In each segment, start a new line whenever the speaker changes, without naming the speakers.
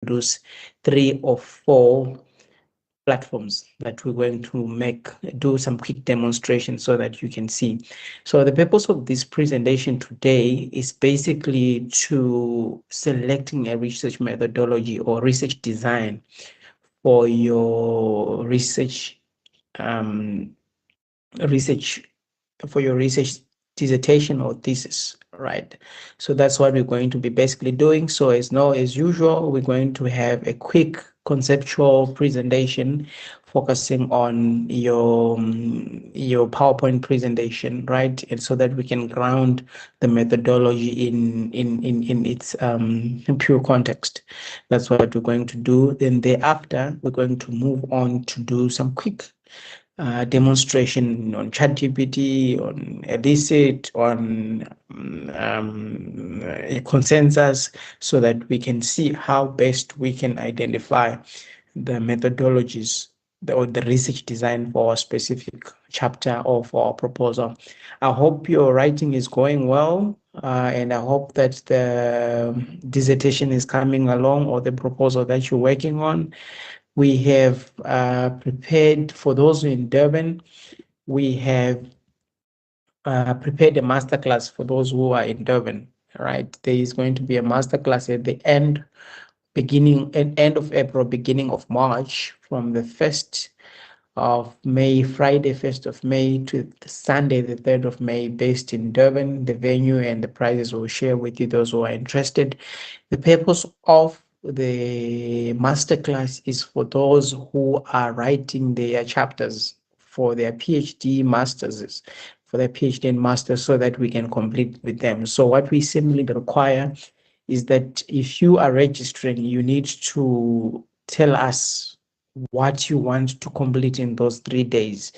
introduce 3 or 4 platforms that we're going to do some quick demonstrations so that you can see. So the purpose of this presentation today is basically to selecting a research methodology or research design for your research dissertation or thesis, right? So that's what we're going to be basically doing. So as usual, we're going to have a quick conceptual presentation focusing on your PowerPoint presentation, right? And so that we can ground the methodology in its pure context. That's what we're going to do. Then thereafter, we're going to move on to do some quick demonstration on ChatGPT, on Elicit, on a consensus, so that we can see how best we can identify the methodologies or the research design for a specific chapter or for our proposal. I hope your writing is going well, and I hope that the dissertation is coming along, or the proposal that you're working on. We have prepared, for those in Durban, we have prepared a masterclass for those who are in Durban, right? There is going to be a masterclass at the end of April, beginning of March, from the 1st of May, Friday, 1st of May, to Sunday, the 3rd of May, based in Durban. The venue and the prizes will share with you, those who are interested. The purpose of the masterclass is for those who are writing their chapters for their PhD masters, and masters, so that we can complete with them. So what we simply require is that if you are registering, you need to tell us what you want to complete in those 3 days.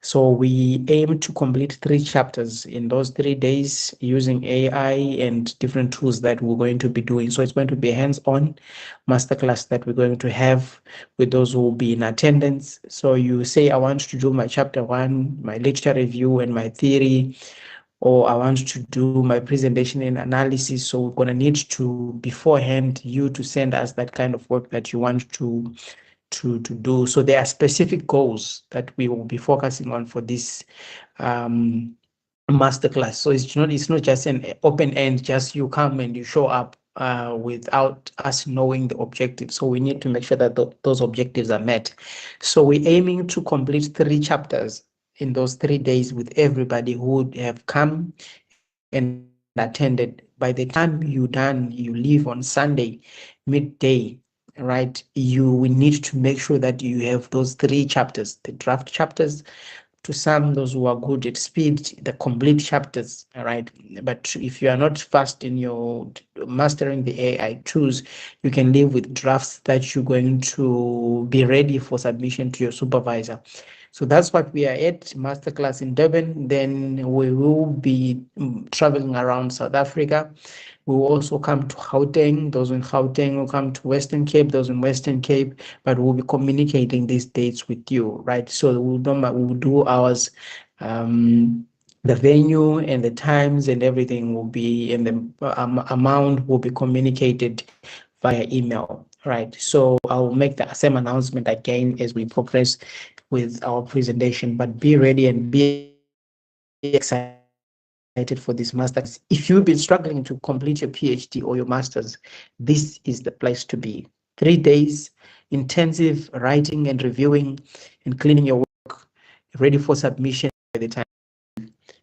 So we aim to complete 3 chapters in those 3 days using AI and different tools that we're going to be doing. So it's going to be a hands-on masterclass that we're going to have with those who will be in attendance. So you say, I want to do my chapter 1, my literature review and my theory, or I want to do my presentation and analysis. So we're going to need to, beforehand, you to send us that kind of work that you want to do. So there are specific goals that we will be focusing on for this masterclass. So it's not just an open end, just you come and you show up without us knowing the objective. So we need to make sure that those objectives are met. So we're aiming to complete 3 chapters in those 3 days with everybody who would have come and attended. By the time you leave on Sunday midday, right? We need to make sure that you have those 3 chapters, the draft chapters, to some, those who are good at speed, the complete chapters, all right? But if you are not fast in your mastering the AI tools, you can live with drafts that you're going to be ready for submission to your supervisor. So that's what we are at, masterclass in Durban. Then we will be traveling around South Africa. We will also come to Gauteng. Those in Gauteng will come to Western Cape, those in Western Cape, but we'll be communicating these dates with you, right? So we'll do ours. The venue and the times and everything will be, and the amount will be communicated via email, right? So I'll make the same announcement again as we progress with our presentation, but be ready and be excited for this masterclass. If you've been struggling to complete your PhD or your master's, this is the place to be. 3 days, intensive writing and reviewing and cleaning your work, ready for submission by the time.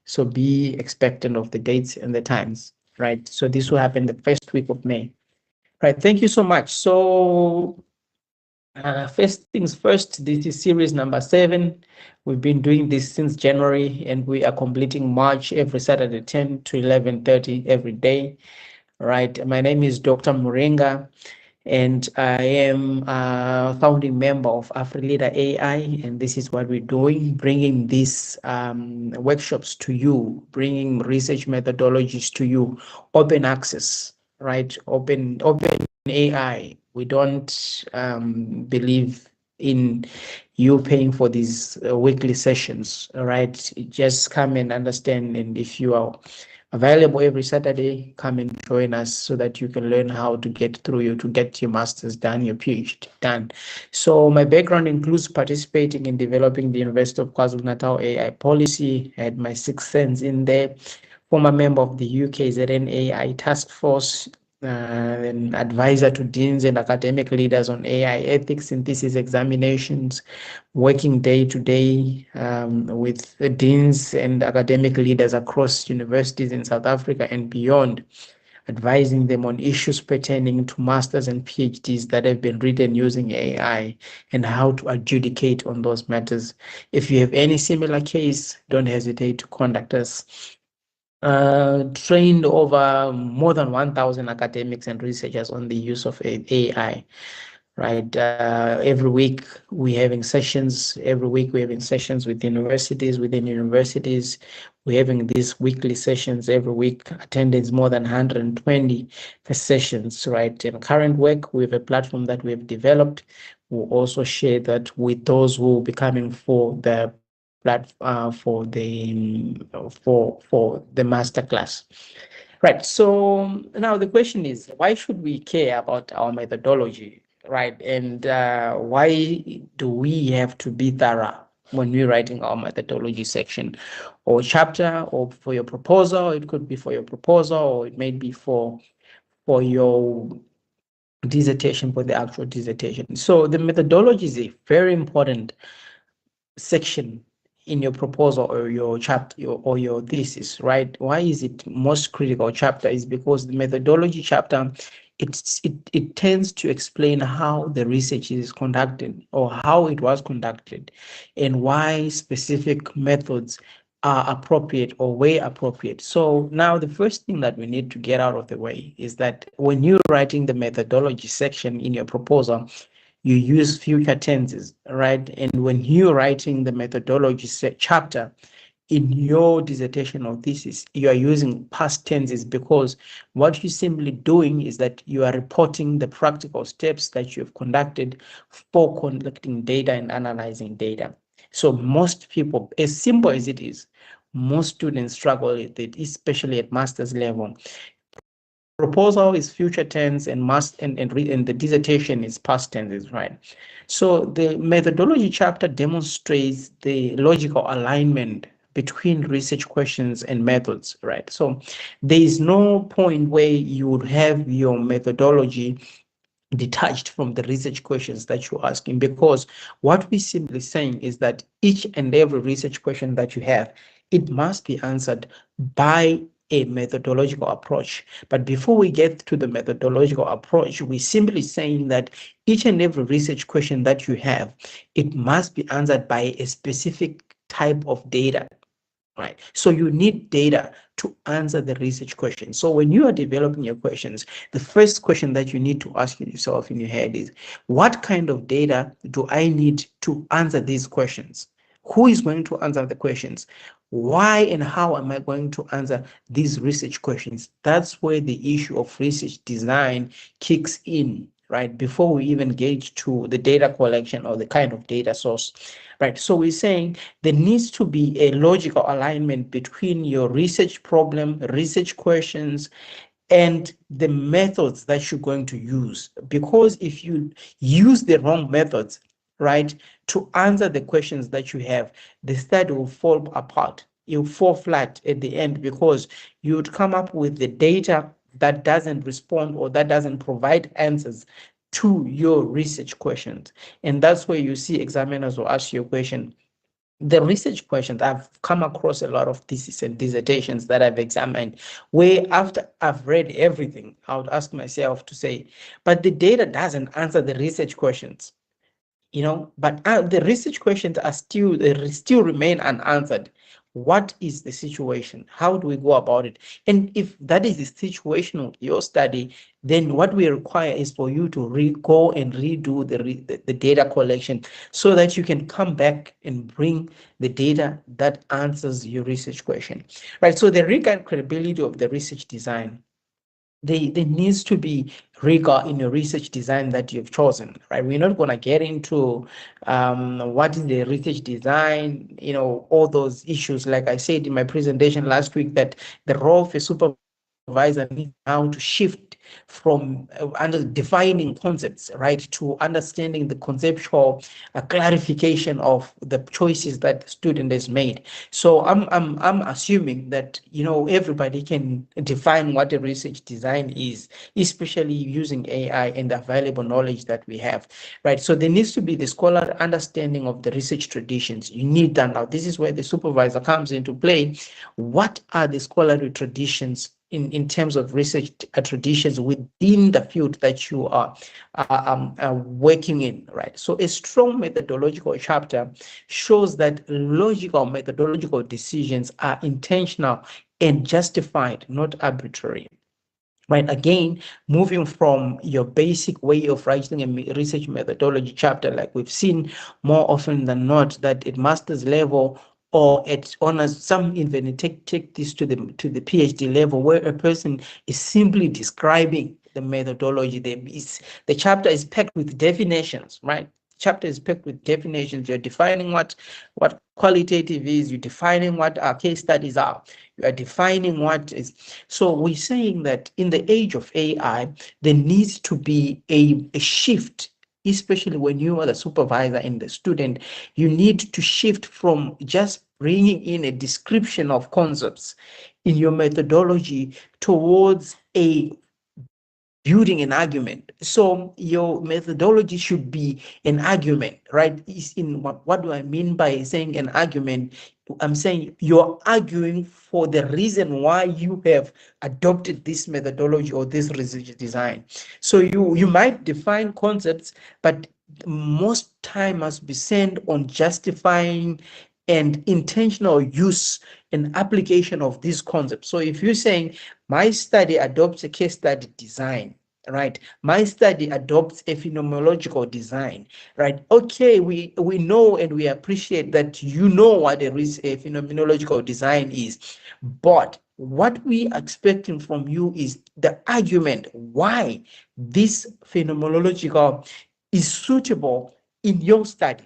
So be expectant of the dates and the times, right? So this will happen the first week of May. Right, thank you so much. So first things first, this is series number 7. We've been doing this since January, and we are completing March every Saturday, 10 to 11:30 every day. Right, my name is Dr. Murenga, and I am a founding member of AfriLeader AI, and this is what we're doing, bringing these workshops to you, bringing research methodologies to you, open access, right? Open AI. We don't believe in you paying for these weekly sessions, all right? Just come and understand, and if you are available every Saturday. Come and join us so that you can learn how to get through to get your master's done, your PhD done. So my background includes participating in developing the University of KwaZulu-Natal AI policy. I had my sixth sense in there. Former member of the UKZN AI task force, an advisor to deans and academic leaders on AI ethics and thesis examinations, working day to day with the deans and academic leaders across universities in South Africa and beyond, advising them on issues pertaining to masters and PhDs that have been written using AI and how to adjudicate on those matters. If you have any similar case, don't hesitate to contact us. Trained over more than 1,000 academics and researchers on the use of AI. Right. Every week we're having sessions. Every week we're having sessions with universities. Within universities, we're having these weekly sessions every week. Attendance more than 120 sessions. Right. In current work, we have a platform that we have developed. We'll also share that with those who will be coming for the for the masterclass. Right. So now the question is, why should we care about our methodology, right? And why do we have to be thorough when we're writing our methodology section or chapter, or for your proposal? It could be for your proposal, or it may be for your dissertation, for the actual dissertation. So the methodology is a very important section in your proposal or your chapter or your thesis, right? Why is it most critical chapter? Is because the methodology chapter, it tends to explain how the research is conducted or how it was conducted and why specific methods are appropriate or way appropriate. So now the first thing that we need to get out of the way is that when you're writing the methodology section in your proposal, you use future tenses, right? And when you're writing the methodology chapter in your dissertation or thesis, you are using past tenses, because what you're simply doing is that you are reporting the practical steps that you've conducted for collecting data and analyzing data. So most people, as simple as it is, most students struggle with it, especially at master's level. Proposal is future tense, and the dissertation is past tenses, right? So the methodology chapter demonstrates the logical alignment between research questions and methods, right? So there is no point where you would have your methodology detached from the research questions that you're asking, because what we're simply saying is that each and every research question that you have, it must be answered by a methodological approach. But before we get to the methodological approach, we're simply saying that each and every research question that you have, it must be answered by a specific type of data. Right. So you need data to answer the research question. So when you are developing your questions, the first question that you need to ask yourself in your head is, what kind of data do I need to answer these questions? Who is going to answer the questions? Why and how am I going to answer these research questions? That's where the issue of research design kicks in, right? Before we even get to the data collection or the kind of data source, right? So we're saying there needs to be a logical alignment between your research problem, research questions, and the methods that you're going to use. Because if you use the wrong methods, right, to answer the questions that you have, the study will fall apart. You'll fall flat at the end, because you would come up with the data that doesn't respond or that doesn't provide answers to your research questions. And that's where you see examiners will ask you a question. The research questions, I've come across a lot of theses and dissertations that I've examined, where after I've read everything, I would ask myself to say, but the data doesn't answer the research questions. But the research questions are still remain unanswered. What is the situation? How do we go about it? And if that is the situation of your study, then what we require is for you to go and redo the data collection, so that you can come back and bring the data that answers your research question, right? So the rigor and credibility of the research design, there needs to be rigor in your research design that you've chosen, right? We're not going to get into what is the research design, all those issues. Like I said in my presentation last week, that the role of a supervisor needs now to shift from under defining concepts, right, to understanding the conceptual clarification of the choices that the student has made. So I'm assuming that everybody can define what a research design is, especially using AI and the available knowledge that we have, right? So there needs to be the scholar understanding of the research traditions. You need that now. This is where the supervisor comes into play. What are the scholarly traditions in terms of research traditions within the field that you are working in, right? So a strong methodological chapter shows that logical methodological decisions are intentional and justified, not arbitrary. Right, again, moving from your basic way of writing a research methodology chapter, like we've seen more often than not, that at master's level or at honors, some even take this to the PhD level, where a person is simply describing the methodology. The chapter is packed with definitions, right? Chapter is packed with definitions. You're defining what qualitative is. You're defining what our case studies are. You are defining what is. So we're saying that in the age of AI, there needs to be a shift, especially when you are the supervisor and the student. You need to shift from just bringing in a description of concepts in your methodology towards a building an argument. So your methodology should be an argument, right? What do I mean by saying an argument? I'm saying you're arguing for the reason why you have adopted this methodology or this research design. So you might define concepts, but most time must be spent on justifying and intentional use and application of these concepts. So if you're saying my study adopts a case study design, right? My study adopts a phenomenological design, right? Okay, we know and we appreciate that you know what a phenomenological design is, but what we are expecting from you is the argument why this phenomenological is suitable in your study.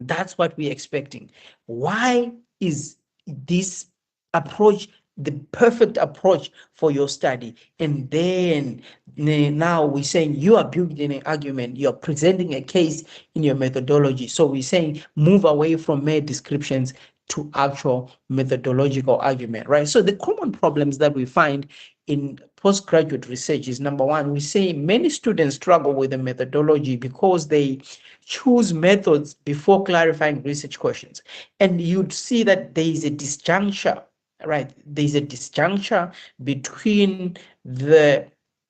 That's what we're expecting. Why is this approach the perfect approach for your study? And then now we're saying you are building an argument, you're presenting a case in your methodology. So we're saying move away from mere descriptions to actual methodological argument, right? So the common problems that we find in postgraduate research is, number one, we say many students struggle with the methodology because they choose methods before clarifying research questions. And you'd see that there is a disjuncture, right? There's a disjuncture between the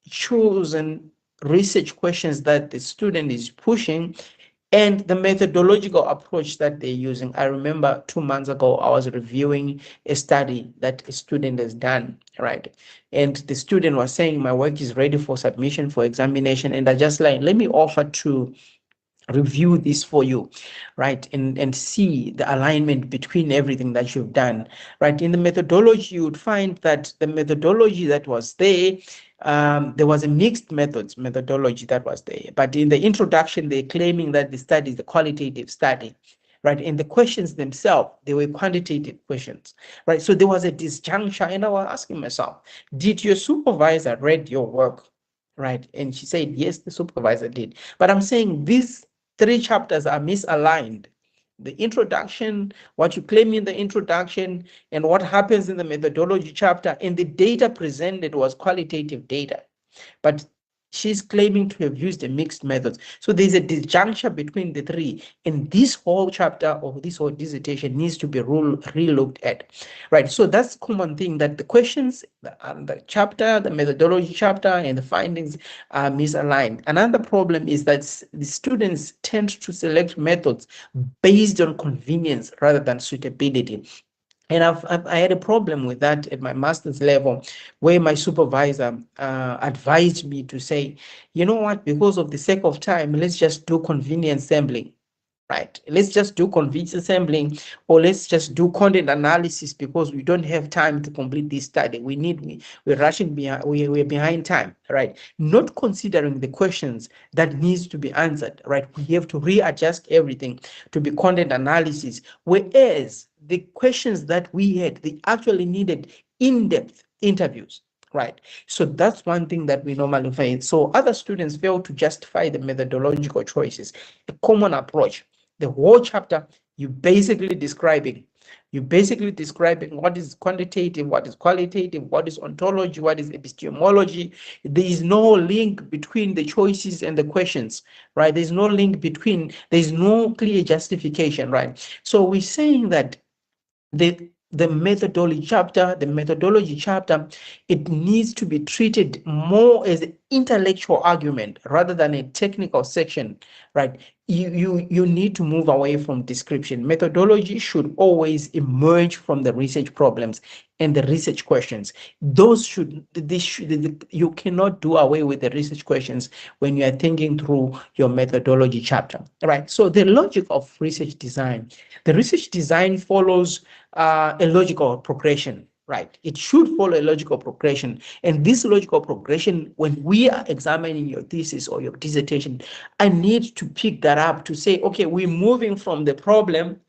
chosen research questions that the student is pushing and the methodological approach that they're using. I remember 2 months ago, I was reviewing a study that a student has done, right? And the student was saying, my work is ready for submission for examination. And I just like, let me offer to review this for you, right? And see the alignment between everything that you've done, right? In the methodology, you would find that the methodology that was there was a mixed methodology that was there. But in the introduction, they're claiming that the study is a qualitative study, right? And the questions themselves, they were quantitative questions, right? So there was a disjuncture, and I was asking myself, did your supervisor read your work? Right. And she said, yes, the supervisor did. But I'm saying these 3 chapters are misaligned. The introduction, what you claim in the introduction, and what happens in the methodology chapter, and the data presented was qualitative data. But she's claiming to have used a mixed methods. So there's a disjuncture between the three. And this whole chapter or this whole dissertation needs to be re-looked at. Right. So that's the common thing, that the questions, the chapter, the methodology chapter, and the findings are misaligned. Another problem is that the students tend to select methods based on convenience rather than suitability. And I had a problem with that at my master's level, where my supervisor advised me to say, you know what, because of the sake of time, let's just do convenience sampling. right? Let's just do convincing sampling, or let's just do content analysis because we don't have time to complete this study. We're rushing behind, we're behind time, right? Not considering the questions that needs to be answered, right? We have to readjust everything to be content analysis, whereas the questions that we had, they actually needed in-depth interviews, right? So that's one thing that we normally find. So other students fail to justify the methodological choices. A common approach, the whole chapter, you're basically describing what is quantitative, what is qualitative, what is ontology, what is epistemology. There is no link between the choices and the questions, right? There's no link between, there's no clear justification, right? So we're saying that the methodology chapter, it needs to be treated more as an intellectual argument rather than a technical section, right? You need to move away from description. Methodology should always emerge from the research problems and the research questions. You cannot do away with the research questions when you are thinking through your methodology chapter, right? So the logic of research design, the research design follows a logical progression, right? It should follow a logical progression. And this logical progression, when we are examining your thesis or your dissertation, I need to pick that up to say, okay, we're moving from the problem,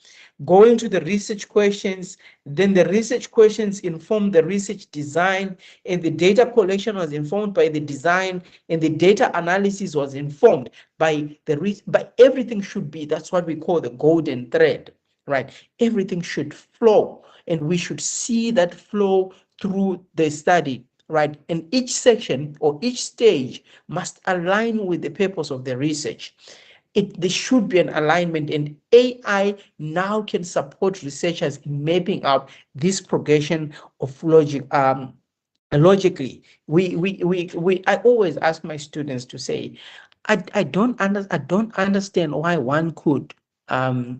going to the research questions, then the research questions inform the research design, and the data collection was informed by the design, and the data analysis was informed by but everything should be, that's what we call the golden thread, right? Everything should flow, and we should see that flow through the study, right? And each section or each stage must align with the purpose of the research. There should be an alignment, and AI now can support researchers in mapping out this progression of logic. Logically, I always ask my students to say, I don't understand why one could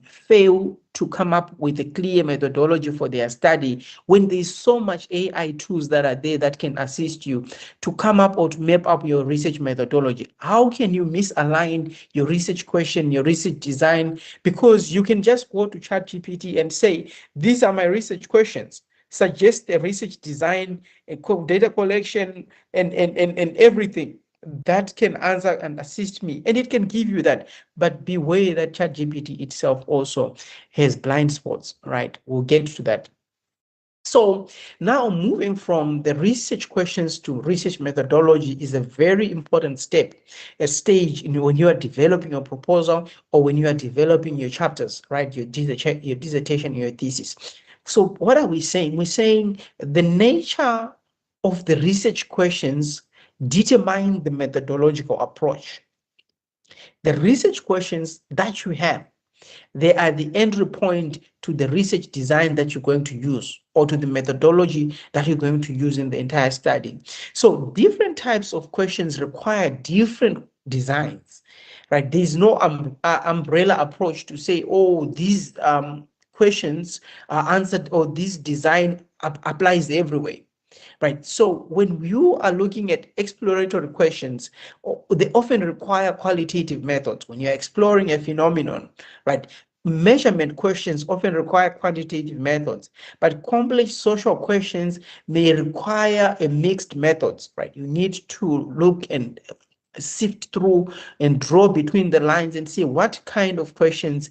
fail to come up with a clear methodology for their study when there's so much AI tools that are there that can assist you to come up or to map up your research methodology. How can you misalign your research question, your research design? Because you can just go to ChatGPT and say, these are my research questions. Suggest a research design, a data collection, and everything that can answer and assist me, and it can give you that. But beware that ChatGPT itself also has blind spots, right? We'll get to that. So now moving from the research questions to research methodology is a very important step, a stage when you are developing your proposal or when you are developing your chapters, right? Your dissertation, your thesis. So what are we saying? We're saying the nature of the research questions determine the methodological approach. The research questions that you have, they are the entry point to the research design that you're going to use or to the methodology that you're going to use in the entire study. So different types of questions require different designs, right? There's no umbrella approach to say, oh, these questions are answered or this design applies everywhere. Right. So when you are looking at exploratory questions, they often require qualitative methods. When you're exploring a phenomenon, right? Measurement questions often require quantitative methods, but complex social questions may require a mixed methods, right? You need to look and sift through and draw between the lines and see what kind of questions,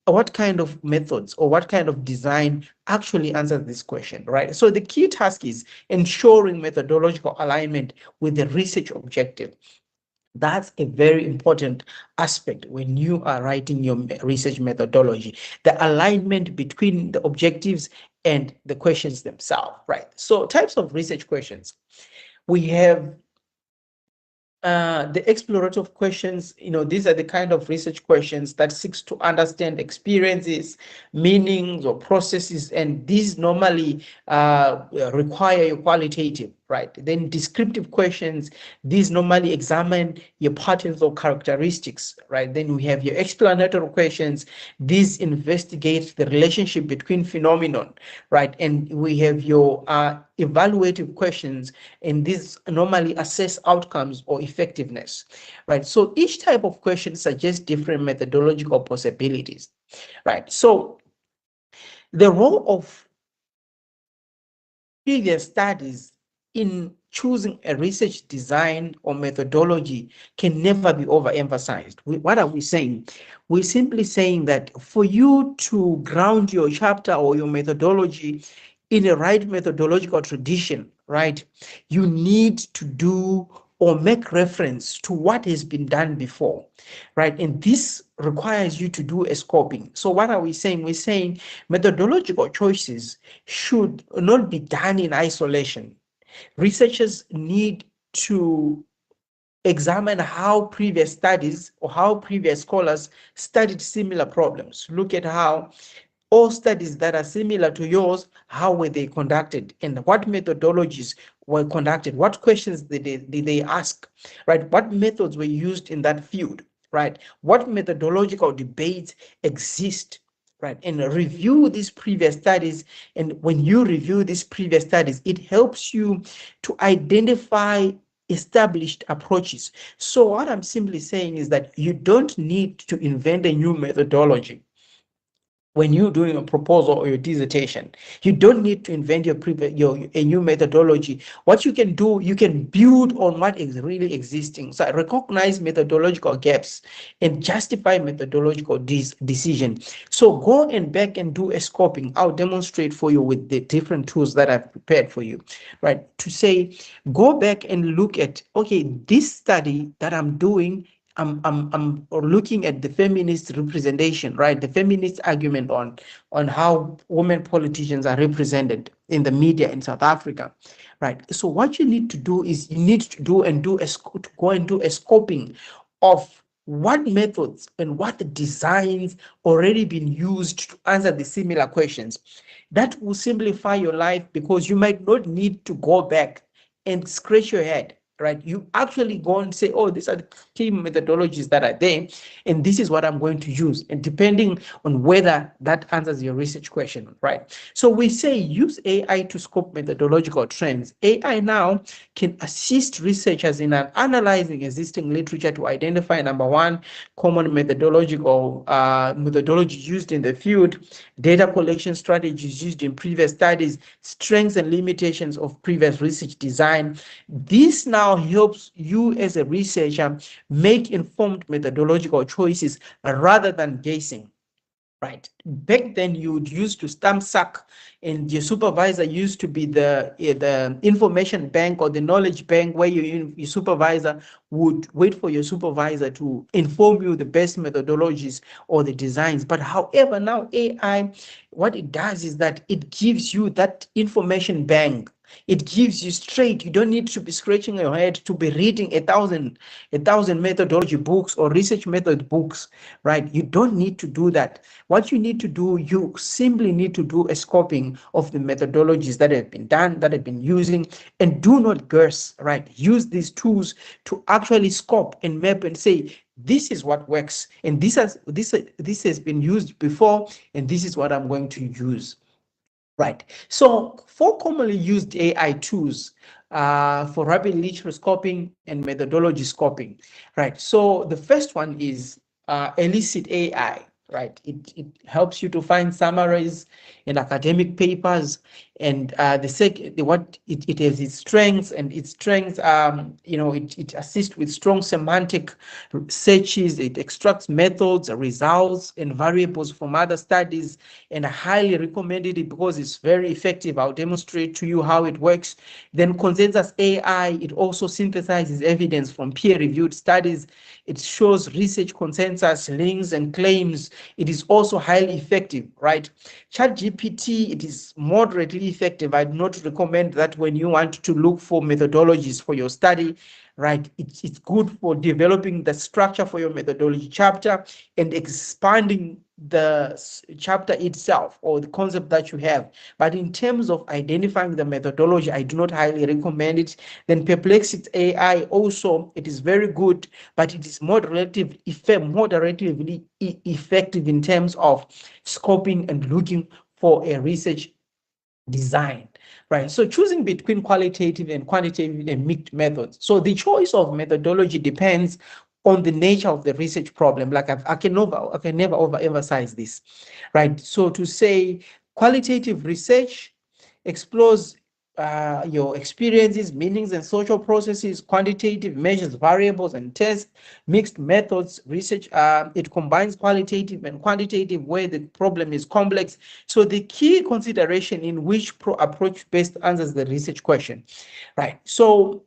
what kind of methods or what kind of design actually answers this question, right? So the key task is ensuring methodological alignment with the research objective. That's a very important aspect when you are writing your research methodology, the alignment between the objectives and the questions themselves, right? So types of research questions. We have the explorative questions. These are the kind of research questions that seeks to understand experiences, meanings, or processes, and these normally require your qualitative, right? Then descriptive questions, these normally examine your patterns or characteristics, right? Then we have your explanatory questions, these investigate the relationship between phenomenon, right? And we have your evaluative questions, and these normally assess outcomes or effectiveness, right? So each type of question suggests different methodological possibilities, right? So the role of previous studies in choosing a research design or methodology can never be overemphasized. What are we saying? We're simply saying that for you to ground your chapter or your methodology in a right methodological tradition, right, you need to do or make reference to what has been done before, right? And this requires you to do a scoping. So what are we saying? We're saying methodological choices should not be done in isolation. Researchers need to examine how previous studies or how previous scholars studied similar problems. Look at how all studies that are similar to yours, how were they conducted and what methodologies were conducted? What questions did they ask, right? What methods were used in that field, right? What methodological debates exist, right? And review these previous studies. And when you review these previous studies, it helps you to identify established approaches. So what I'm simply saying is that you don't need to invent a new methodology when you're doing a proposal or your dissertation. You don't need to invent a new methodology. What you can do, you can build on what is really existing. So I recognize methodological gaps and justify methodological decision. So go and back and do a scoping. I'll demonstrate for you with the different tools that I've prepared for you, right? To say, go back and look at, okay, this study that I'm doing, I'm looking at the feminist representation, right? The feminist argument on how women politicians are represented in the media in South Africa, right? So what you need to do is you need to go and do a scoping of what methods and what designs already been used to answer the similar questions. That will simplify your life because you might not need to go back and scratch your head, right? You actually go and say, oh, these are the key methodologies that are there, and this is what I'm going to use. And depending on whether that answers your research question, right? So we say use AI to scope methodological trends. AI now can assist researchers in analyzing existing literature to identify, number one, common methodology used in the field, data collection strategies used in previous studies, strengths and limitations of previous research design. This now helps you as a researcher make informed methodological choices rather than guessing. Right. Back then, you would used to stamp sack, and your supervisor used to be the information bank or the knowledge bank, where your supervisor would wait for your supervisor to inform you the best methodologies or the designs. But however, now AI, what it does is that it gives you that information bank. It gives you straight. You don't need to be scratching your head to be reading a thousand methodology books or research method books, right? You don't need to do that. What you need to do, you simply need to do a scoping of the methodologies that have been done, that have been using, and do not guess, right? Use these tools to actually scope and map and say, this is what works, and this has been used before, and this is what I'm going to use. Right. So four commonly used AI tools for rapid literature scoping and methodology scoping. Right. So the first one is Elicit AI. Right. It helps you to find summaries in academic papers, and it has its strengths, and its strengths it assists with strong semantic searches. It extracts methods, results, and variables from other studies, and I highly recommend it because it's very effective. I'll demonstrate to you how it works. Then Consensus AI, it also synthesizes evidence from peer-reviewed studies. It shows research consensus, links, and claims. It is also highly effective, right? ChatGPT, it is moderately effective. I do not recommend that when you want to look for methodologies for your study. right? It's good for developing the structure for your methodology chapter and expanding the chapter itself or the concept that you have. But in terms of identifying the methodology, I do not highly recommend it. Then Perplexity AI also, it is very good, but it is relatively effective in terms of scoping and looking for a research design, right? So choosing between qualitative and quantitative and mixed methods. So the choice of methodology depends on the nature of the research problem. Like I can never overemphasize this, right? So to say qualitative research explores your experiences, meanings, and social processes. Quantitative measures variables and tests. Mixed methods research, it combines qualitative and quantitative where the problem is complex. So the key consideration in which approach best answers the research question, right? So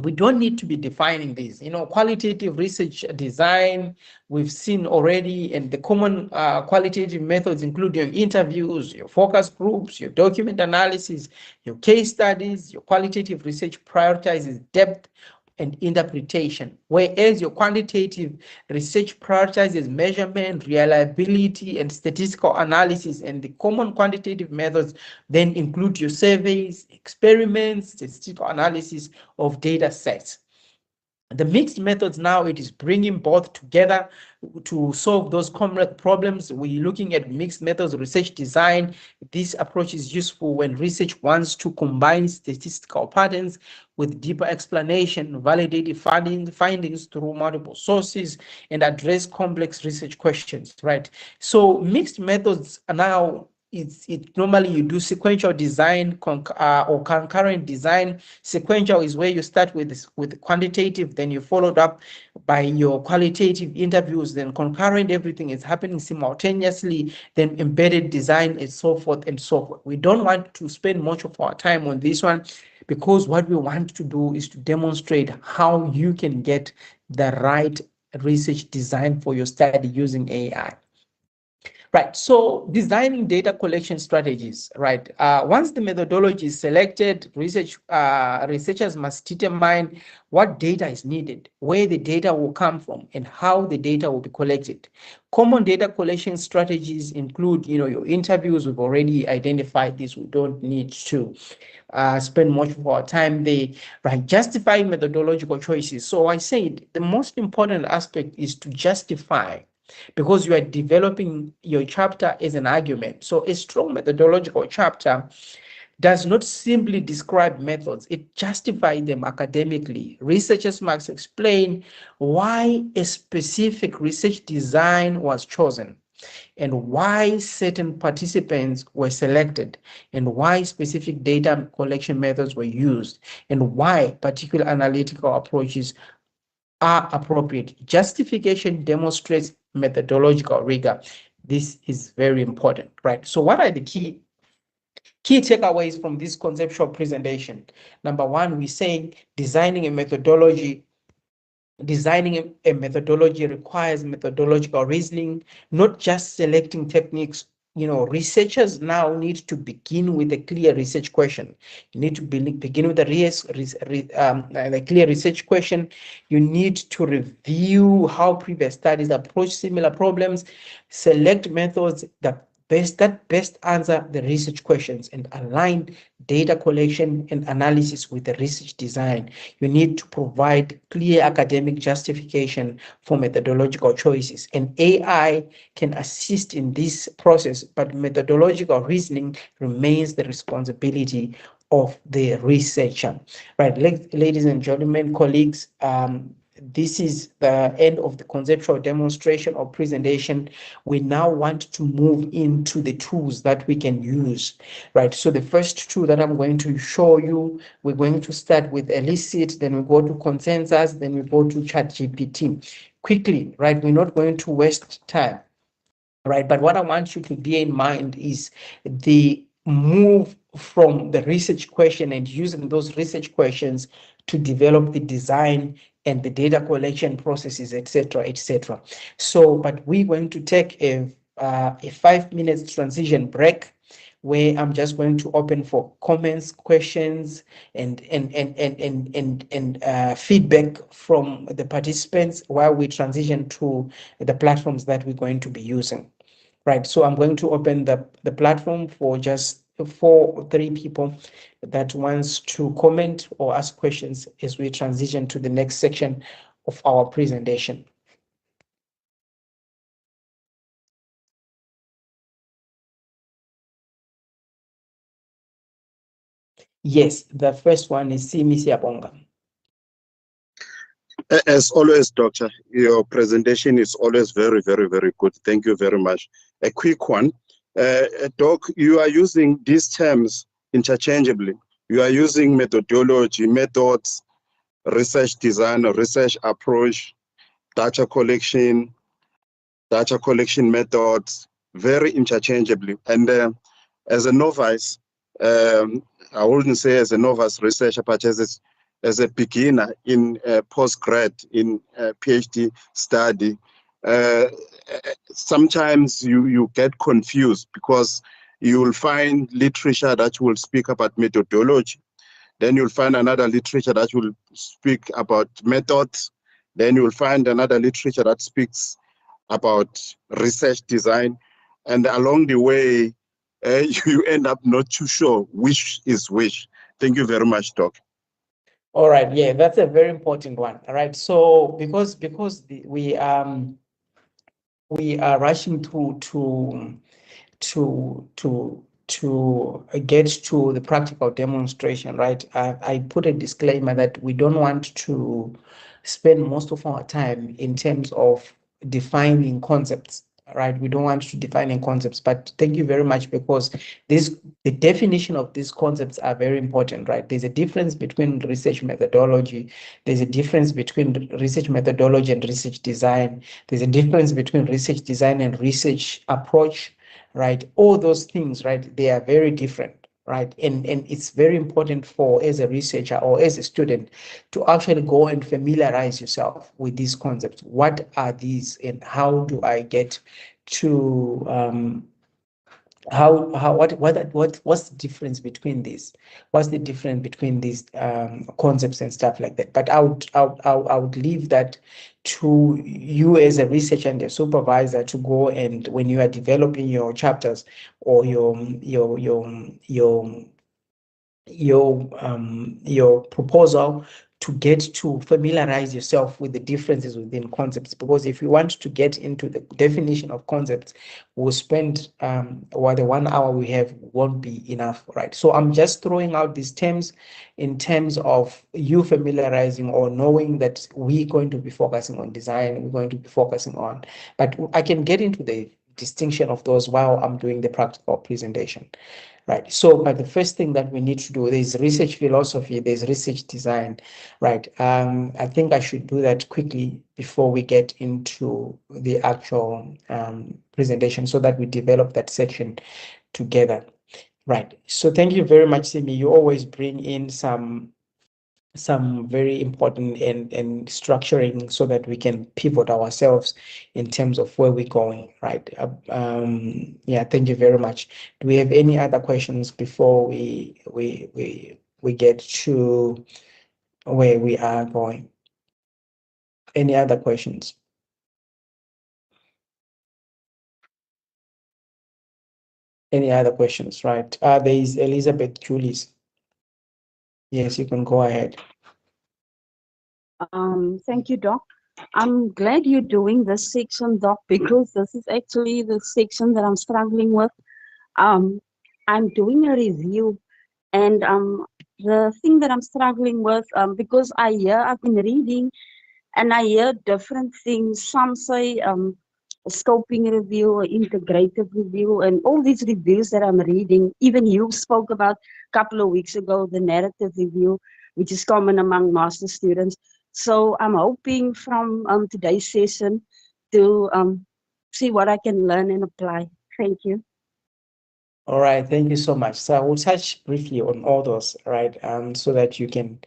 we don't need to be defining this. Qualitative research design, we've seen already, and the common qualitative methods include your interviews, your focus groups, your document analysis, your case studies. Your qualitative research prioritizes depth and interpretation, whereas your quantitative research prioritizes measurement, reliability, and statistical analysis. And the common quantitative methods then include your surveys, experiments, statistical analysis of data sets. The mixed methods now, it is bringing both together to solve those complex problems. We're looking at mixed methods research design. This approach is useful when research wants to combine statistical patterns with deeper explanation, validate findings through multiple sources, and address complex research questions, right? So mixed methods are now, it normally you do sequential design or concurrent design. Sequential is where you start with quantitative, then you followed up by your qualitative interviews, then concurrent, everything is happening simultaneously, then embedded design, and so forth and so forth. We don't want to spend much of our time on this one because what we want to do is to demonstrate how you can get the right research design for your study using AI. Right, so designing data collection strategies, right? Once the methodology is selected, researchers must determine what data is needed, where the data will come from, and how the data will be collected. Common data collection strategies include, your interviews. We've already identified this. We don't need to spend much of our time there, right? Justifying methodological choices. So I said the most important aspect is to justify, because you are developing your chapter as an argument. So a strong methodological chapter does not simply describe methods, it justifies them academically. Researchers must explain why a specific research design was chosen, and why certain participants were selected, and why specific data collection methods were used, and why particular analytical approaches are appropriate. Justification demonstrates methodological rigor. This is very important, right? So what are the key takeaways from this conceptual presentation? Number one, we're saying designing a methodology requires methodological reasoning, not just selecting techniques. Researchers now need to begin with a clear research question. You need to begin with a clear research question. You need to review how previous studies approach similar problems, select methods that best answer the research questions, and align data collection and analysis with the research design. You need to provide clear academic justification for methodological choices, and AI can assist in this process, but methodological reasoning remains the responsibility of the researcher. Right, ladies and gentlemen, colleagues, this is the end of the conceptual demonstration or presentation. We now want to move into the tools that we can use, right? So the first tool that I'm going to show you, we're going to start with Elicit, then we go to Consensus, then we go to ChatGPT. Quickly, right? We're not going to waste time, right? But what I want you to bear in mind is the move from the research question and using those research questions to develop the design and the data collection processes, etc., etc. So, but we're going to take a 5 minutes transition break. where I'm just going to open for comments, questions, and feedback from the participants while we transition to the platforms that we're going to be using. Right, so I'm going to open the platform for just 3 people that wants to comment or ask questions as we transition to the next section of our presentation. Yes, the first one is Simi Siabonga.
As always, Doctor, your presentation is always very, very, very good. Thank you very much. A quick one. Doc, you are using these terms interchangeably. You are using methodology, methods, research design, research approach, data collection methods, very interchangeably. And as a novice, I wouldn't say as a novice researcher, but as a beginner in postgrad, in PhD study, sometimes you get confused because you will find literature that will speak about methodology. Then you'll find another literature that will speak about methods. Then you'll find another literature that speaks about research design. And along the way, you end up not too sure which is which. Thank you very much, Doc.
All right, yeah, that's a very important one. All right, so because we are rushing to get to the practical demonstration, right? I put a disclaimer that we don't want to spend most of our time in terms of defining concepts, right? We don't want to defining concepts, but thank you very much, because the definition of these concepts are very important, right? There's a difference between research methodology. There's a difference between research methodology and research design. There's a difference between research design and research approach, right? All those things, right? They are very different, right? And it's very important for, as a researcher or as a student, to actually go and familiarize yourself with these concepts. What are these, and how do I get to what's the difference between these? What's the difference between these concepts and stuff like that? But I would leave that to you as a researcher and a supervisor to go, and when you are developing your chapters or your proposal, to get to familiarize yourself with the differences within concepts. Because if you want to get into the definition of concepts, we'll spend the 1 hour we have won't be enough, right? So I'm just throwing out these terms in terms of you familiarizing or knowing that we're going to be focusing on design, we're going to be focusing on, but I can get into the distinction of those while I'm doing the practical presentation. Right. So, but the first thing that we need to do, there's research philosophy, there's research design, right? I think I should do that quickly before we get into the actual presentation, so that we develop that section together. Right. So thank you very much, Simi. You always bring in some very important and structuring, so that we can pivot ourselves in terms of where we're going, right? Yeah, thank you very much. Do we have any other questions before we get to where we are going? Any other questions? Any other questions, right? There is Elizabeth Julius. Yes, you can go ahead.
Thank you, Doc. I'm glad you're doing this section, Doc, because this is actually the section that I'm struggling with. Um, I'm doing a review, and the thing that I'm struggling with, because I've been reading, and I hear different things. Some say a scoping review, an integrative review, and all these reviews that I'm reading. Even you spoke about a couple of weeks ago the narrative review, which is common among master students. So I'm hoping from today's session to see what I can learn and apply. Thank you.
All right, thank you so much. So I will touch briefly on all those, right? So that you can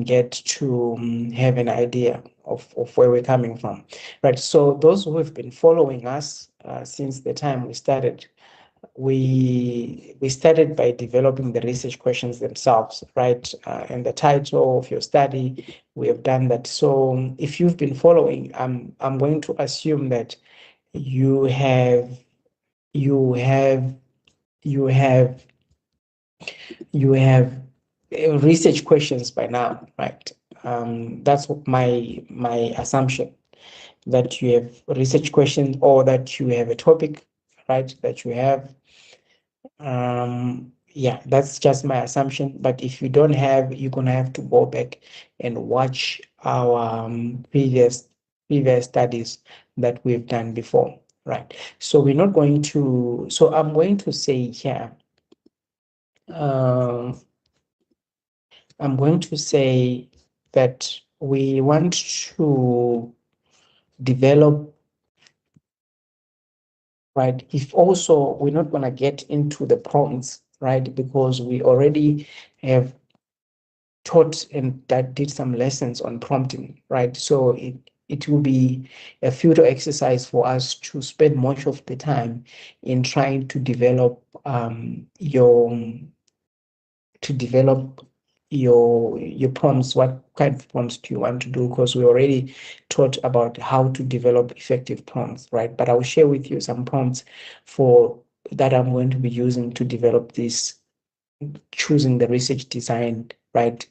get to have an idea of where we're coming from, right? So those who have been following us since the time we started we started by developing the research questions themselves, right? And the title of your study, we have done that. So if you've been following, I'm going to assume that you have you have you have you have research questions by now, right? That's my assumption, that you have research questions or that you have a topic, right? That you have. Yeah, that's just my assumption. But if you don't have, you're gonna have to go back and watch our previous studies that we've done before, right? So we're not going to. So I'm going to say here. I'm going to say that we want to develop, right? If also we're not going to get into the prompts, right? Because we already have taught and that did some lessons on prompting, right? So it will be a futile exercise for us to spend much of the time in trying to develop your prompts. What kind of prompts do you want to do? Because we already taught about how to develop effective prompts, right? But I'll share with you some prompts for that I'm going to be using to develop this, choosing the research design, right?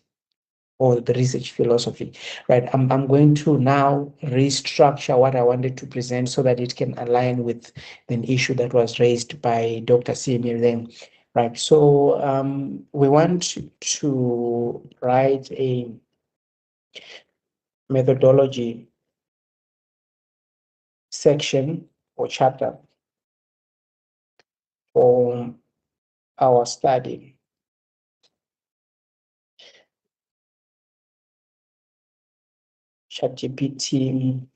Or the research philosophy, right? I'm going to now restructure what I wanted to present so that it can align with an issue that was raised by Dr. Senior then, right? So we want to write a methodology section or chapter for our study. ChatGPT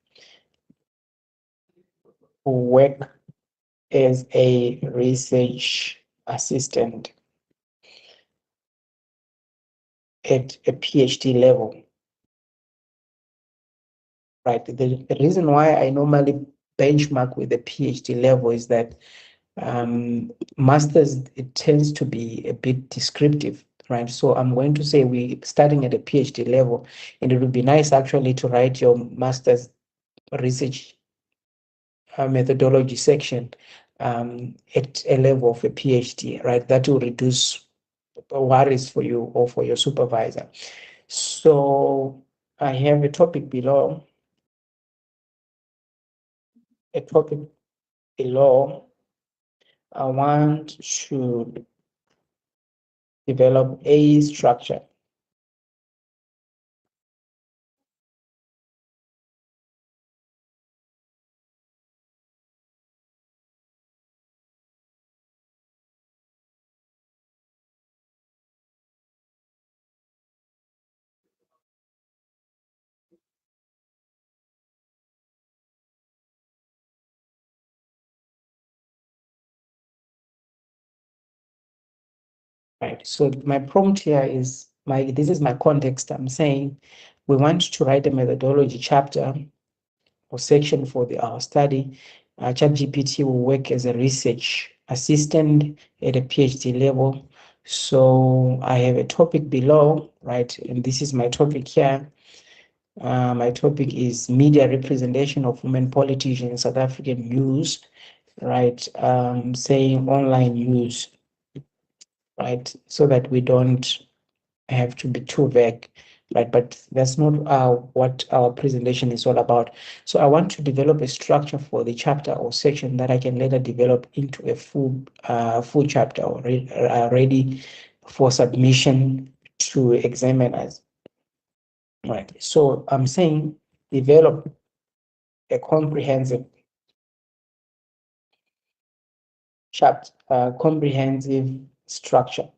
will work as a research assistant at a PhD level, right? The reason why I normally benchmark with the PhD level is that masters, it tends to be a bit descriptive, right? So I'm going to say we starting at a PhD level, and it would be nice actually to write your master's research methodology section at a level of a PhD, right? That will reduce worries for you or for your supervisor. So I have a topic below. A topic below. I want to develop a structure. Right. So my prompt here is this is my context. I'm saying we want to write a methodology chapter or section for our study. ChatGPT will work as a research assistant at a PhD level. So I have a topic below, right? And this is my topic here. My topic is media representation of women politicians in South African news, right? Saying online news, right? So that we don't have to be too vague, right? But that's not what our presentation is all about. So I want to develop a structure for the chapter or section that I can later develop into a full chapter ready for submission to examiners, right? So I'm saying develop a comprehensive chapter, comprehensive structure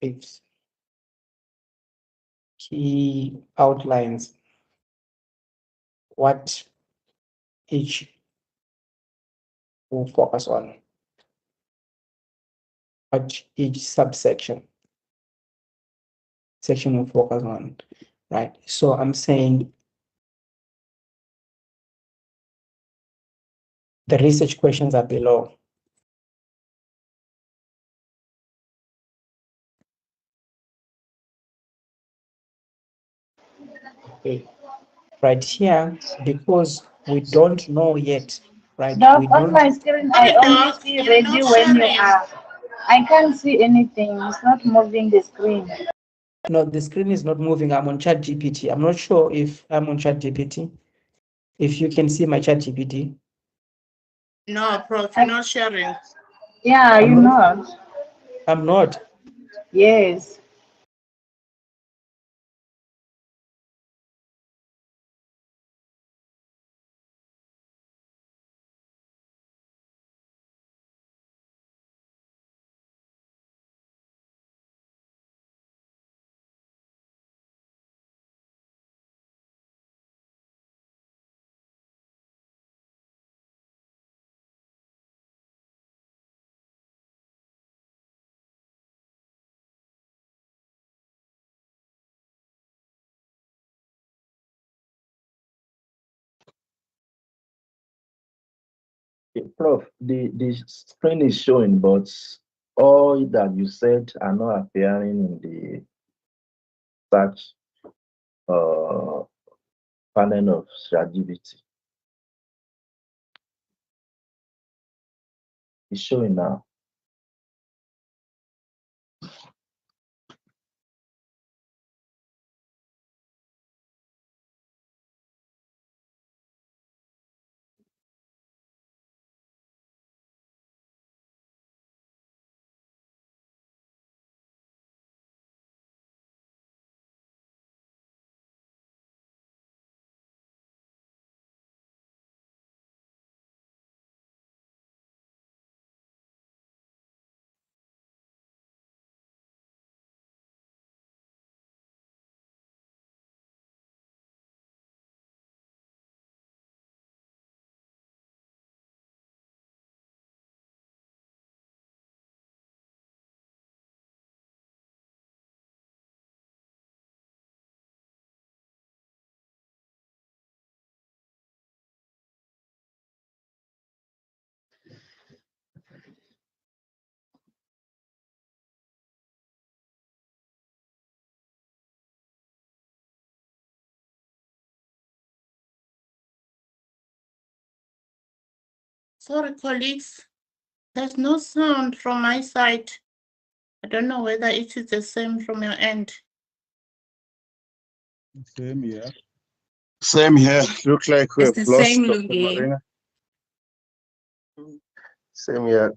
with key outlines what each will focus on, what each section will focus on, right? So I'm saying The research questions are below. Okay. Right here, because we don't know yet, right?
Doc,
We
on
don't.
my screen, I only see ready when you are. I can't see anything. It's not moving the screen.
No, the screen is not moving. I'm on ChatGPT. I'm not sure if I'm on ChatGPT. If you can see my ChatGPT.
No, Prof, you're not sharing.
Yeah, you know.
I'm not.
Yes.
Prof, the screen is showing, but all that you said are not appearing in the search uh, panel of ChatGPT. It's showing now.
Sorry, colleagues. There's no sound from my side. I don't know whether it is the same from your end.
Same here. Same here. Looks like we've
It's the
lost
same,
Dr.
Lugi.
Marina.
Same here.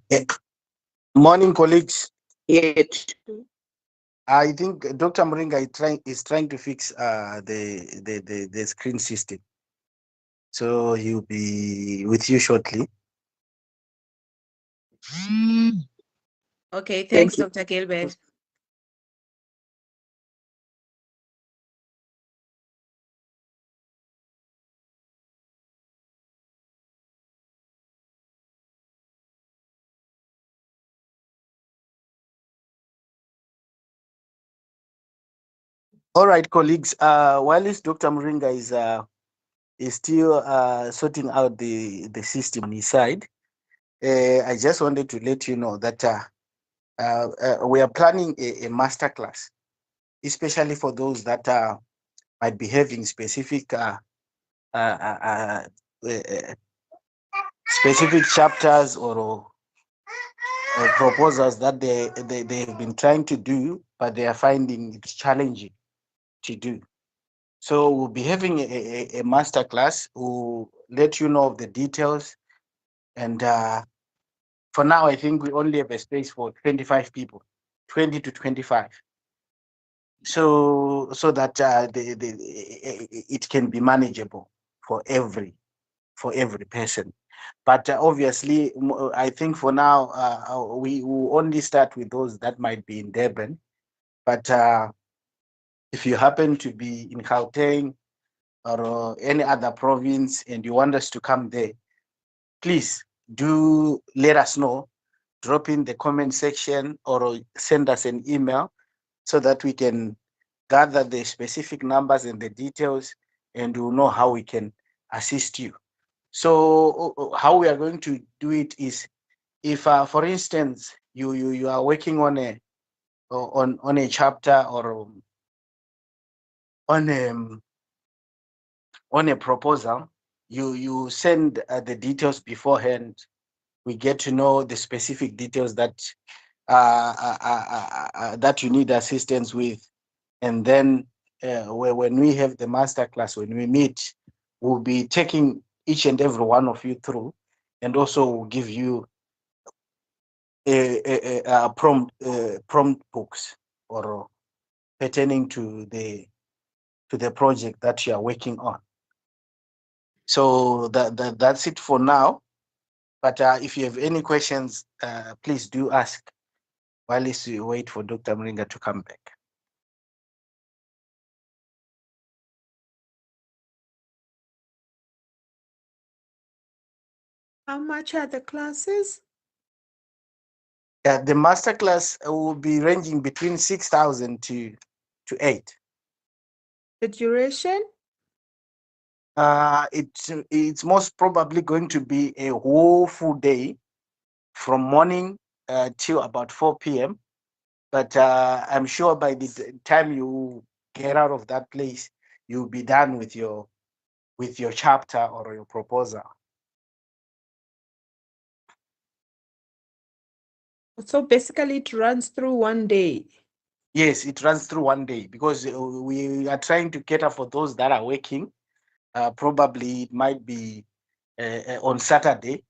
Morning, colleagues.
Yet.
I think Dr. Moringa is trying to fix the screen system. So he'll be with you shortly.
Okay, thanks, Dr. Gilbert.
All right, colleagues. While Dr. Moringa is still sorting out the system on his side, I just wanted to let you know that we are planning a master class, especially for those that might be having uh, uh, specific chapters or proposals that they have been trying to do, but they are finding it challenging to do. So we'll be having a master class. We'll let you know of the details. And for now, I think we only have a space for 25 people, 20 to 25. So that it can be manageable for every person. But obviously, I think for now, we will only start with those that might be in Durban. But if you happen to be in Gauteng or any other province and you want us to come there, please do let us know. Drop in the comment section or send us an email so that we can gather the specific numbers and the details, and we'll know how we can assist you. So how we are going to do it is, if for instance you are working on a chapter or on a proposal, you send the details beforehand. We get to know the specific details that that you need assistance with, and then when we have the master class, when we meet, we'll be taking each and every one of you through, and also we'll give you a prompt books or pertaining to the project that you are working on. So that's it for now. But if you have any questions, please do ask while we wait for Dr. Mringa to come back.
How much are the classes?
The master class will be ranging between 6,000 to 8.
The duration?
It's most probably going to be a whole full day from morning till about 4 p.m. But I'm sure by the time you get out of that place, you'll be done with your chapter or your proposal.
So basically it runs through one day.
Yes, it runs through one day because we are trying to cater for those that are working. Probably it might be on Saturday,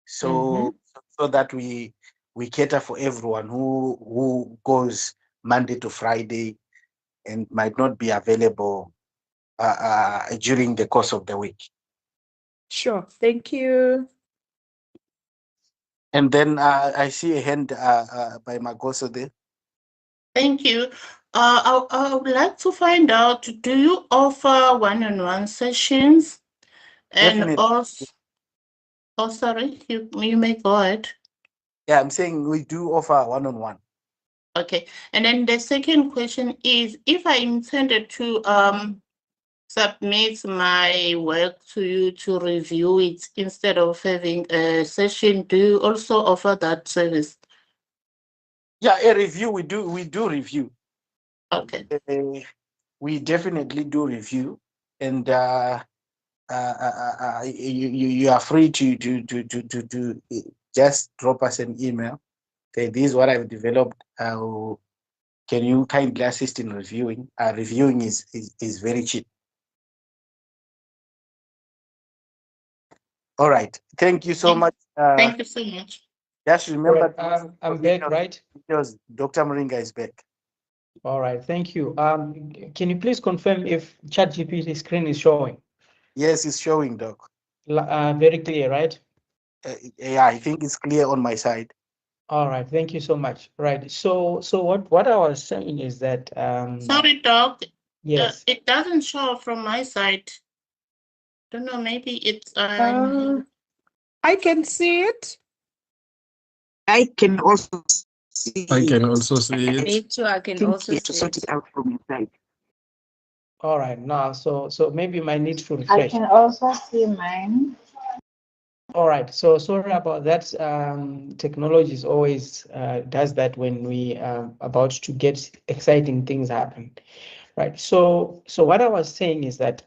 so that we cater for everyone who goes Monday to Friday and might not be available during the course of the week.
Sure, thank you.
And then I see a hand by Magoso there.
Thank you. I would like to find out, do you offer one-on-one sessions? And
Definitely.
also, oh, sorry, you may go ahead.
Yeah, I'm saying we do offer one-on-one.
Okay. And then the second question is, if I intended to submit my work to you to review it instead of having a session, do you also offer that service?
Yeah, a review, we do review.
Okay.
We definitely do review, and you are free to just drop us an email. Say, this is what I've developed. Can you kindly assist in reviewing? Reviewing is very cheap. All right. Thank you so much.
Thank you so much.
Just remember,
Right, I'm back, right?
because Dr. Mringa is back.
All right, thank you. Can you please confirm if ChatGPT screen is showing?
Yes, it's showing, Doc.
Very clear, right?
Yeah, I think it's clear on my side.
All right, thank you so much. Right. So what I was saying is that
Sorry, Doc.
yes.
It doesn't show from my side. Don't know, maybe it's
I can see it.
I can also see
I can also see
Me
it.
too, I can also
you have to
see
sort
it.
it out from your side.
All right, now so maybe you might need to
I
refresh.
can also see mine.
All right, so sorry about that. Technology is always does that when we about to get exciting things happen, right? So what I was saying is that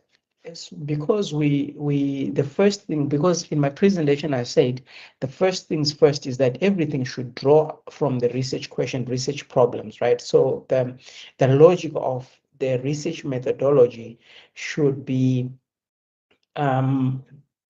because the first thing, because in my presentation I said the first things first is that everything should draw from the research question, research problems, right? So the logic of the research methodology should be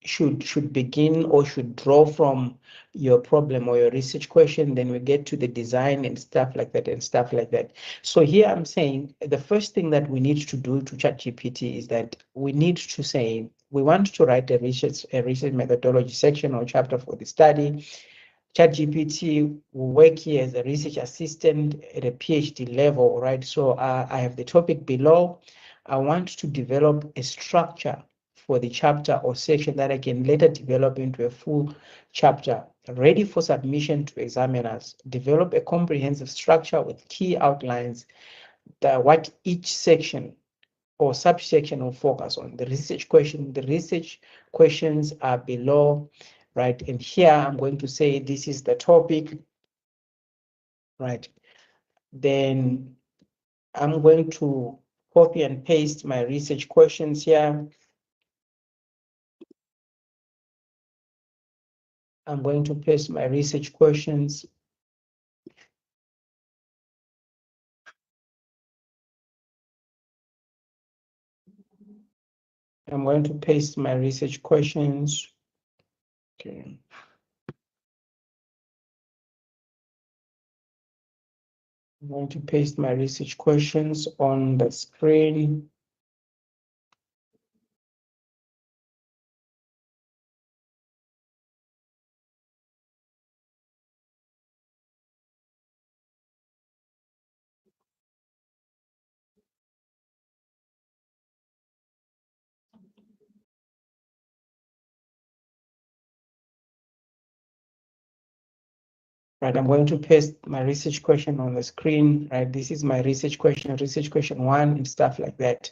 should begin or should draw from your problem or your research question, then we get to the design and stuff like that. So here I'm saying the first thing that we need to do to ChatGPT is that we need to say we want to write a research methodology section or chapter for the study. ChatGPT will work here as a research assistant at a PhD level, right? So I have the topic below. I want to develop a structure for the chapter or section that I can later develop into a full chapter ready for submission to examiners. Develop a comprehensive structure with key outlines that what each section or subsection will focus on. The research questions are below, right? And here I'm going to say this is the topic, right? Then I'm going to copy and paste my research questions here. I'm going to paste my research questions. I'm going to paste my research questions. Okay. I'm going to paste my research questions on the screen. Right, I'm going to paste my research question on the screen, right? This is my research question 1, and stuff like that,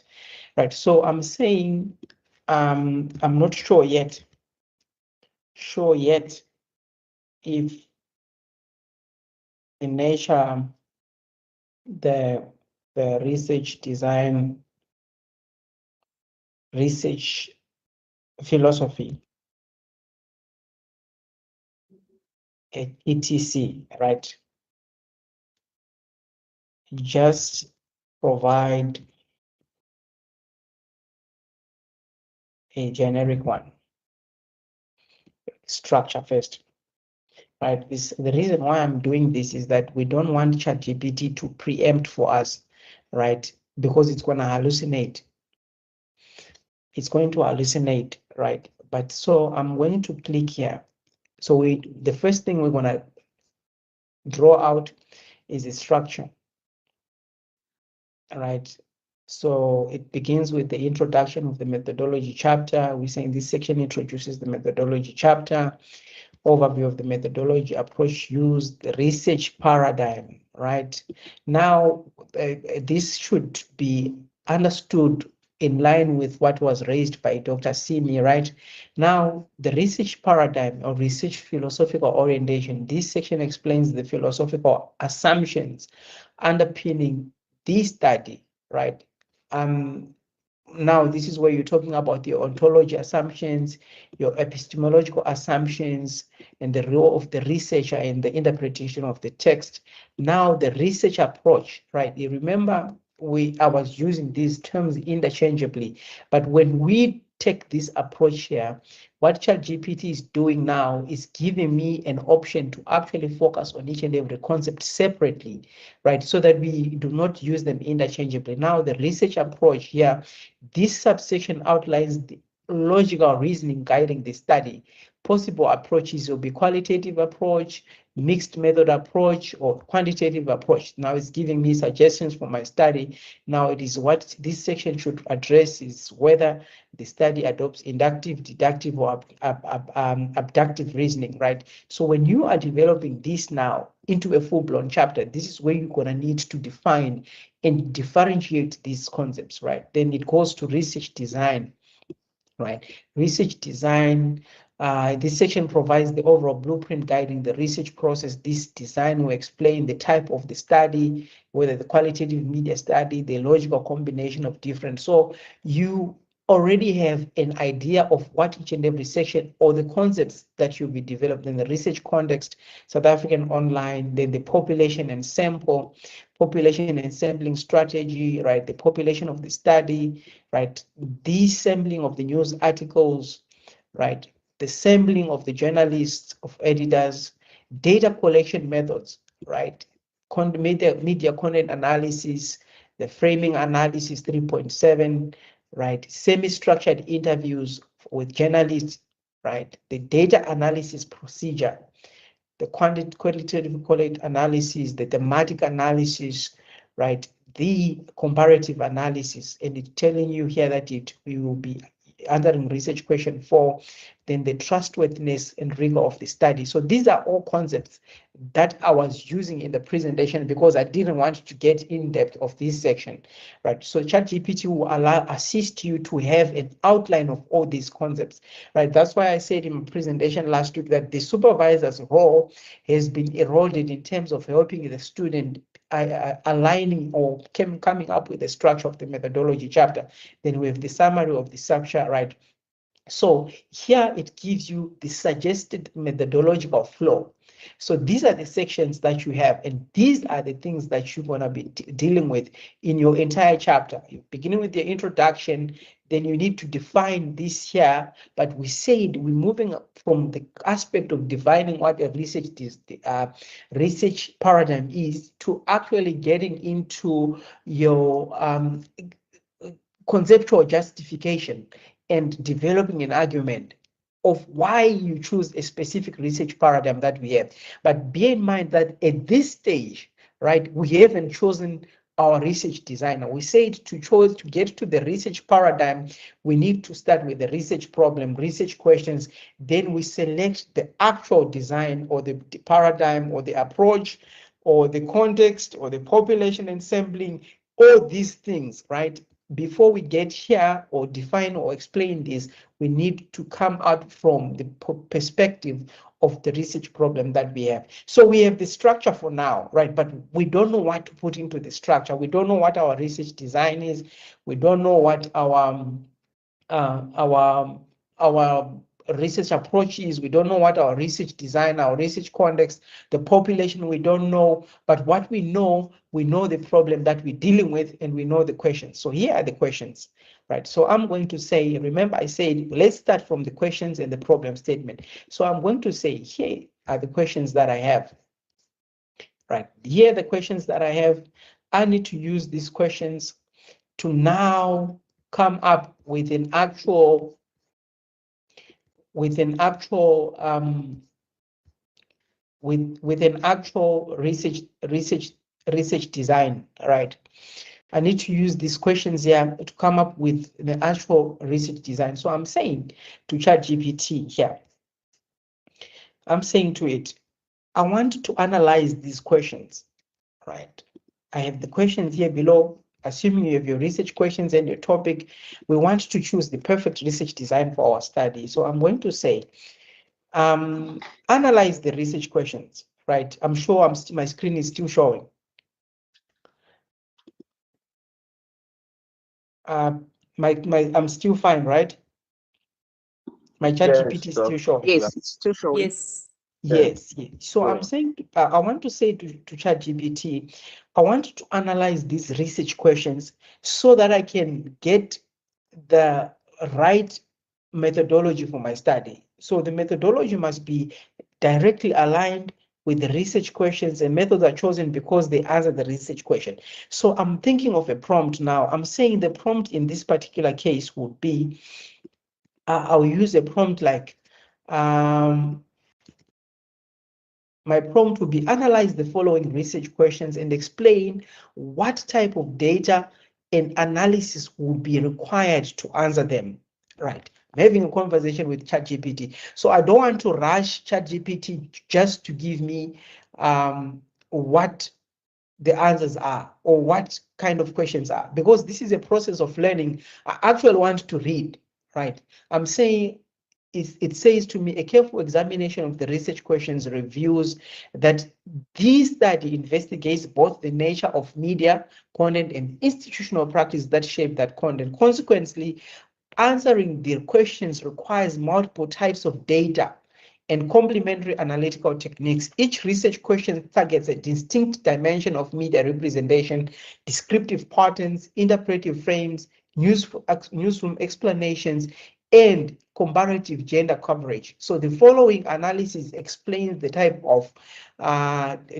right? So I'm saying, I'm not sure yet if in nature, the research design, research philosophy, etc., right? Just provide a generic one, structure first, right? The reason why I'm doing this is that we don't want ChatGPT to preempt for us, right? Because it's going to hallucinate. It's going to hallucinate, right? But so I'm going to click here. So the first thing we're going to draw out is a structure, right? So it begins with the introduction of the methodology chapter. We're saying this section introduces the methodology chapter, overview of the methodology approach used, the research paradigm, right? Now, this should be understood in line with what was raised by Dr. Simi, right? Now, the research paradigm or research philosophical orientation, this section explains the philosophical assumptions underpinning this study, right? Now, this is where you're talking about your ontology assumptions, your epistemological assumptions, and the role of the researcher in the interpretation of the text. Now, the research approach, right? You remember I was using these terms interchangeably, but when we take this approach here, what ChatGPT is doing now is giving me an option to actually focus on each and every concept separately, right? So that we do not use them interchangeably. Now, the research approach here, this subsection outlines the logical reasoning guiding the study. Possible approaches will be qualitative approach, mixed method approach, or quantitative approach. Now it's giving me suggestions for my study. Now it is what this section should address is whether the study adopts inductive, deductive, or abductive reasoning, right? So when you are developing this now into a full-blown chapter, this is where you're gonna need to define and differentiate these concepts, right? Then it goes to research design, right? Research design, this section provides the overall blueprint guiding the research process. This design will explain the type of the study, whether the qualitative media study, the logical combination of different. So you already have an idea of what each and every section or the concepts that you'll be developed in the research context, South African online, then the population and sampling strategy, right? The population of the study, right? The sampling of the news articles, right? The sampling of the journalists, of editors, data collection methods, right? Media content analysis, the framing analysis 3.7, right? Semi-structured interviews with journalists, right? The data analysis procedure, the qualitative analysis, the thematic analysis, right? The comparative analysis, and it's telling you here that it will be answering research question 4, then the trustworthiness and rigor of the study. So these are all concepts that I was using in the presentation because I didn't want to get in depth of this section, right? So ChatGPT will assist you to have an outline of all these concepts, right? That's why I said in my presentation last week that the supervisor's role has been eroded in terms of helping the student aligning or coming up with the structure of the methodology chapter. Then we have the summary of the structure, right? So here it gives you the suggested methodological flow. So these are the sections that you have, and these are the things that you're going to be dealing with in your entire chapter. You're beginning with the introduction, then you need to define this here, but we said we're moving from the aspect of defining what a research paradigm is to actually getting into your conceptual justification and developing an argument of why you choose a specific research paradigm that we have. But bear in mind that at this stage, right, we haven't chosen our research designer. We said to get to the research paradigm, we need to start with the research problem, research questions, then we select the actual design or the paradigm or the approach or the context or the population and sampling, all these things, right? Before we get here or define or explain this, we need to come out from the perspective of the research problem that we have. So we have the structure for now, right? But we don't know what to put into the structure. We don't know what our research design is. We don't know what our research approach is. We don't know what our research design, our research context, the population, we don't know. But what we know the problem that we're dealing with, and we know the questions. So here are the questions, right? So I'm going to say, remember I said, let's start from the questions and the problem statement. So I'm going to say, here are the questions that I have, right? Here are the questions that I have. I need to use these questions to now come up with an actual with an actual research design, right? I need to use these questions here to come up with the actual research design. So I'm saying to ChatGPT here, I'm saying to it, I want to analyze these questions, right? I have the questions here below. Assuming you have your research questions and your topic, we want to choose the perfect research design for our study. So I'm going to say, analyze the research questions, right? I'm sure my screen is still showing. I'm still fine, right? My ChatGPT is still showing.
Yes, it's still showing.
Yes.
Yes, yes. So
Yeah.
I'm saying, I want to say to ChatGPT, I want to analyze these research questions so that I can get the right methodology for my study. So the methodology must be directly aligned with the research questions, and methods are chosen because they answer the research question. So I'm thinking of a prompt now. I'm saying the prompt in this particular case would be, I'll use a prompt like, my prompt will be analyze the following research questions and explain what type of data and analysis would be required to answer them, right? I'm having a conversation with ChatGPT. So I don't want to rush ChatGPT just to give me what the answers are or what kind of questions are, because this is a process of learning. I actually want to read, right? I'm saying, it says to me, a careful examination of the research questions reveals that this study investigates both the nature of media content and institutional practice that shape that content. Consequently, answering the questions requires multiple types of data and complementary analytical techniques. Each research question targets a distinct dimension of media representation, descriptive patterns, interpretive frames, newsroom explanations, and comparative gender coverage. So the following analysis explains the type of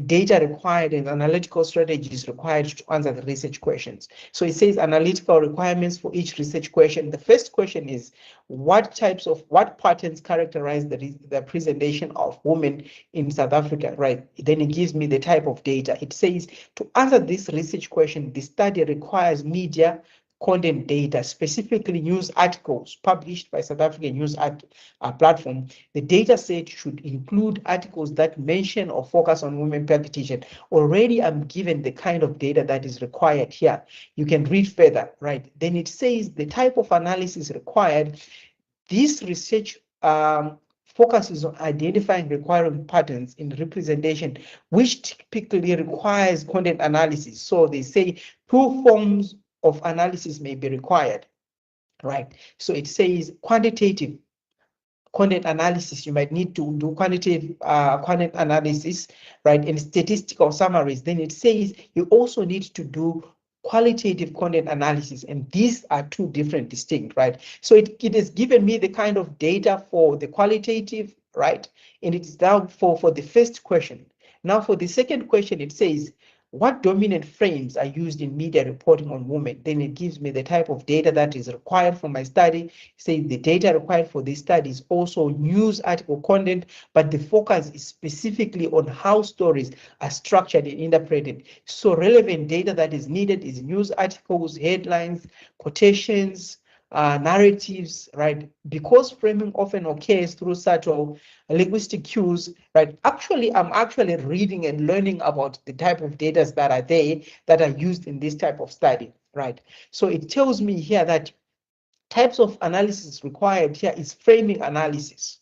data required and analytical strategies required to answer the research questions. So it says analytical requirements for each research question. The first question is, what patterns characterize the presentation of women in South Africa, right? Then it gives me the type of data. It says, to answer this research question, the study requires media content data, specifically news articles published by South African news platform, the data set should include articles that mention or focus on women petition. Already I'm given the kind of data that is required here. You can read further, right? Then it says the type of analysis required. This research focuses on identifying requiring patterns in representation, which typically requires content analysis. So they say 2 forms of analysis may be required, right? So it says quantitative content analysis. You might need to do quantitative content analysis, right? And statistical summaries. Then it says you also need to do qualitative content analysis, and these are 2 different distinct, right? So it has given me the kind of data for the qualitative, right? And it's down for the first question. Now for the second question, it says what dominant frames are used in media reporting on women. Then it gives me the type of data that is required for my study. Say the data required for this study is also news article content, but the focus is specifically on how stories are structured and interpreted. So relevant data that is needed is news articles, headlines, quotations, narratives, right? Because framing often occurs through subtle linguistic cues, right? Actually, I'm actually reading and learning about the type of data that are there that are used in this type of study, right? So it tells me here that types of analysis required here is framing analysis,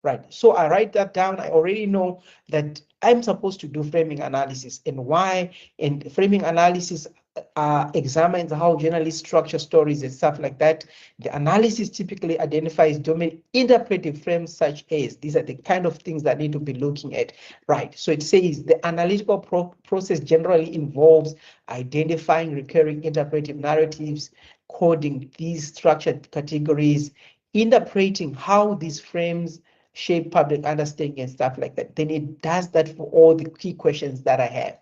right? So I write that down. I already know that I'm supposed to do framing analysis and why. And framing analysis examines how journalists structure stories and stuff like that. The analysis typically identifies domain interpretive frames such as, these are the kind of things that need to be looking at, right? So it says the analytical process generally involves identifying recurring interpretive narratives, coding these structured categories, interpreting how these frames shape public understanding and stuff like that. Then it does that for all the key questions that I have.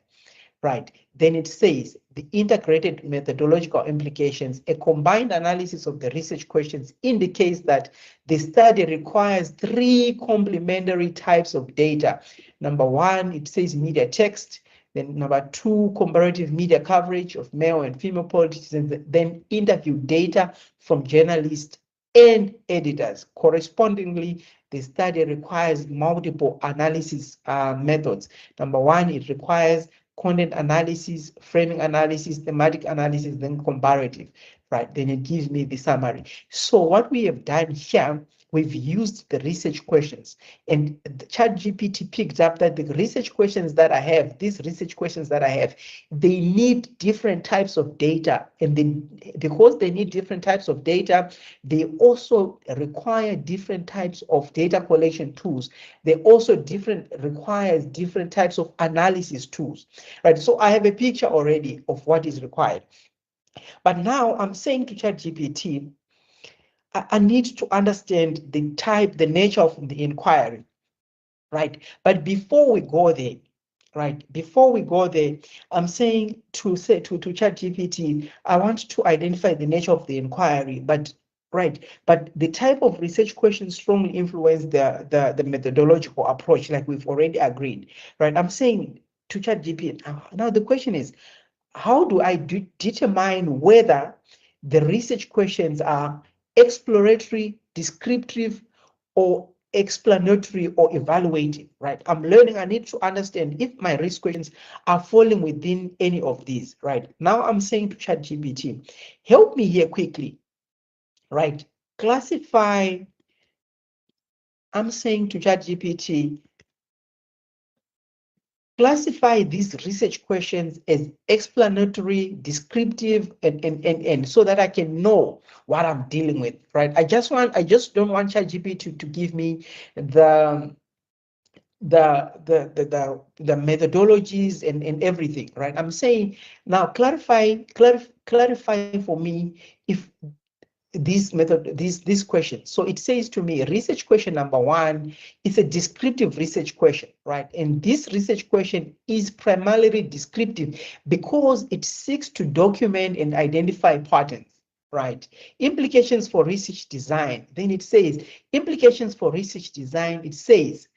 Right. Then it says the integrated methodological implications. A combined analysis of the research questions indicates that the study requires 3 complementary types of data. Number 1, it says media text. Then number 2, comparative media coverage of male and female politicians. Then interview data from journalists and editors. Correspondingly, the study requires multiple analysis methods. Number 1, it requires content analysis, framing analysis, thematic analysis, then comparative, right? Then it gives me the summary. So what we have done here, we've used the research questions, and the ChatGPT picked up that the research questions that I have, these research questions that I have, they need different types of data. And then because they need different types of data, they also require different types of data collection tools. They also requires different types of analysis tools, right? So I have a picture already of what is required. But now I'm saying to ChatGPT, I need to understand the type, the nature of the inquiry, right? But before we go there, right? Before we go there, I'm saying to ChatGPT, I want to identify the nature of the inquiry, but right. But the type of research questions strongly influence the methodological approach, like we've already agreed, right? I'm saying to ChatGPT, now the question is, how do I determine whether the research questions are exploratory, descriptive, or explanatory or evaluative, right? I'm learning, I need to understand if my risk questions are falling within any of these, right? Now I'm saying to ChatGPT, help me here quickly, right? Classify, I'm saying to ChatGPT, classify these research questions as explanatory, descriptive, and so that I can know what I'm dealing with, right? I just don't want ChatGPT to give me the methodologies and everything, right? I'm saying now clarify for me if this question. So it says to me, research question number 1 is a descriptive research question, right? And this research question is primarily descriptive because it seeks to document and identify patterns, right? Implications for research design. Then it says implications for research design. It says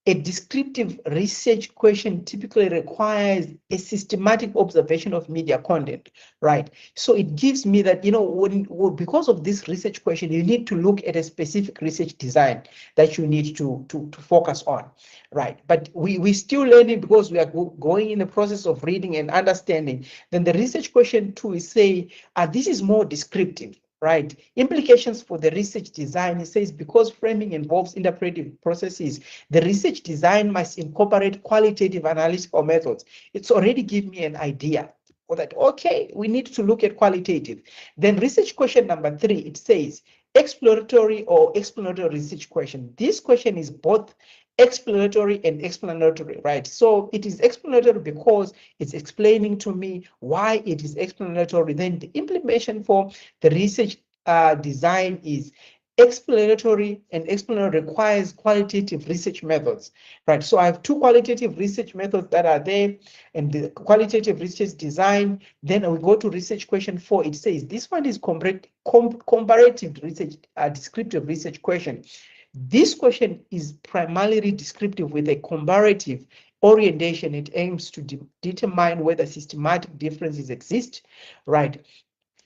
a descriptive research question typically requires a systematic observation of media content, right? So it gives me that, because of this research question, you need to look at a specific research design that you need to focus on, right? But we still learning because we are going in the process of reading and understanding. Then the research question 2 is say, this is more descriptive, right? Implications for the research design, it says, because framing involves interpretive processes, the research design must incorporate qualitative analytical methods. It's already give me an idea or that, okay, we need to look at qualitative. Then research question number 3, it says, exploratory or explanatory research question. This question is both exploratory and explanatory, right? So it is explanatory because it's explaining to me why it is explanatory. Then the implementation for the research design is explanatory, and explanatory requires qualitative research methods, right? So I have 2 qualitative research methods that are there, and the qualitative research design. Then we go to research question 4. It says this one is comparative research, descriptive research question. This question is primarily descriptive with a comparative orientation. It aims to determine whether systematic differences exist, right?